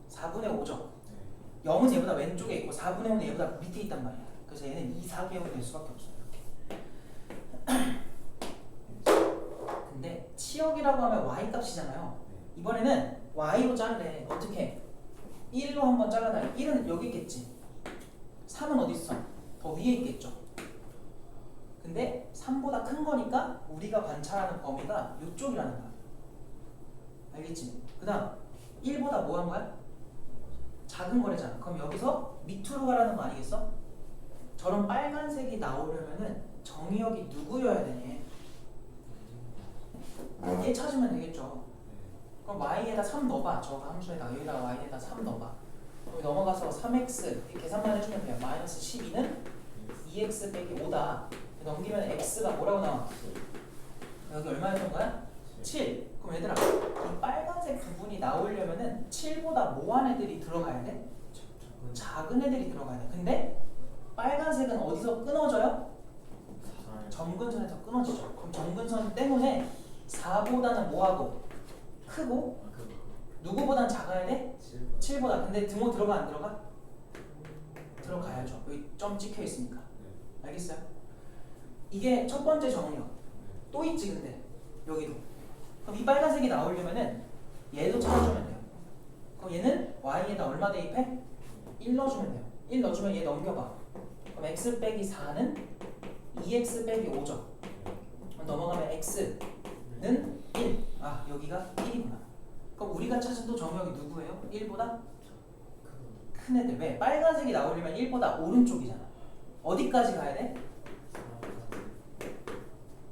4분의 5죠. 0은 얘보다 왼쪽에 있고 4분의 5는 얘보다 밑에 있단 말이야. 그래서 얘는 2, 4개월이 될 수밖에 없어요. 근데 치역이라고 하면 y 값이잖아요. 이번에는 y로 자르래. 어떻게? 1로 한번 잘라놔요. 1은 여기 있겠지. 3은 어디 있어? 더 위에 있겠죠. 근데 3보다 큰 거니까 우리가 관찰하는 범위가 이쪽이라는 거야. 알겠지? 그 다음 1보다 뭐 한 거야? 작은 거래잖아. 그럼 여기서 밑으로 가라는 거 아니겠어? 저런 빨간색이 나오려면은 정의역이 누구여야 되니? 얘 찾으면 되겠죠. 그럼 y에다 3 넣어봐. 저 함수에다가 여기다가 y에다 3 넣어봐. 여기 넘어가서 3x 계산만 해주면 돼요. 마이너스 12는 2x 빼기 5다. 넘기면 x가 뭐라고 나와? 여기 얼마였던 거야? 7. 그럼 얘들아 이 빨간색 부분이 나오려면은 7보다 뭐한 애들이 들어가야 돼? 작은 애들이 들어가야 돼. 근데 빨간색은 어디서 끊어져요? 점근선에서 끊어지죠. 그럼 점근선 때문에 4보다는 뭐하고? 크고 누구보단 작아야 돼? 7보다. 근데 등호 들어가 안 들어가? 들어가야죠. 여기 점 찍혀 있으니까. 알겠어요? 이게 첫 번째 정의역. 또 있지 근데 여기도. 그럼 이 빨간색이 나오려면은 얘도 찾아주면 돼요. 그럼 얘는 y에다 얼마 대입해? 1 넣어주면 돼요. 1 넣어주면 얘 넘겨봐. 그럼 x 빼기 4는 2x 빼기 5죠. 넘어가면 x는 1. 아 여기가 1이구나. 그럼 우리가 찾은 또 정의역이 누구예요? 1보다 큰 애들. 왜? 빨간색이 나오려면 1보다 오른쪽이잖아. 어디까지 가야 돼?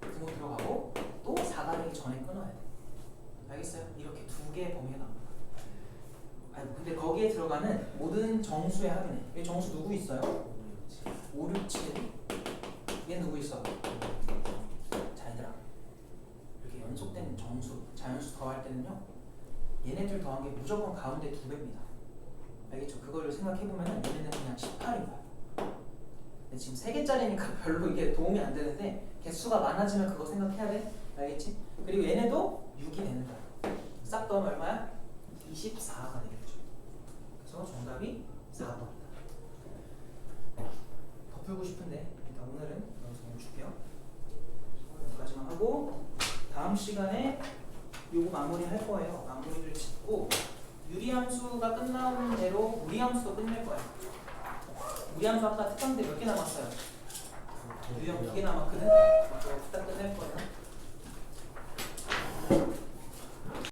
등호 들어가고 또 4가 되기 전에 끊어야 돼. 알겠어요? 이렇게 두 개의 범위가 나옵니다. 아니 근데 거기에 들어가는 모든 정수의 합이네. 여기 정수 누구 있어요? 5, 6, 7. 얘 누구 있어? 자 얘들아 이렇게 연속된 정수, 자연수 더할 때는요 얘네들 더한 게 무조건 가운데 2배입니다. 알겠죠? 그거를 생각해보면 얘네는 그냥 18인 거야. 근데 지금 3개짜리니까 별로 이게 도움이 안 되는데 개수가 많아지면 그거 생각해야 돼. 알겠지? 그리고 얘네도 6이 되는 거야. 싹 더하면 얼마야? 24가 되겠죠. 그래서 정답이 4번이다. 더 풀고 싶은데 일단 오늘은 여기서 멈출게요. 여기까지만 하고 다음 시간에 요거 마무리 할 거예요. 마무리를 짓고 유리함수가 끝나는 대로 무리함수도 끝낼 거야. 무리함수 아까 특강때 몇 개 남았어요? 유리함 2개 남았거든? 그거 딱 끝낼 거예요.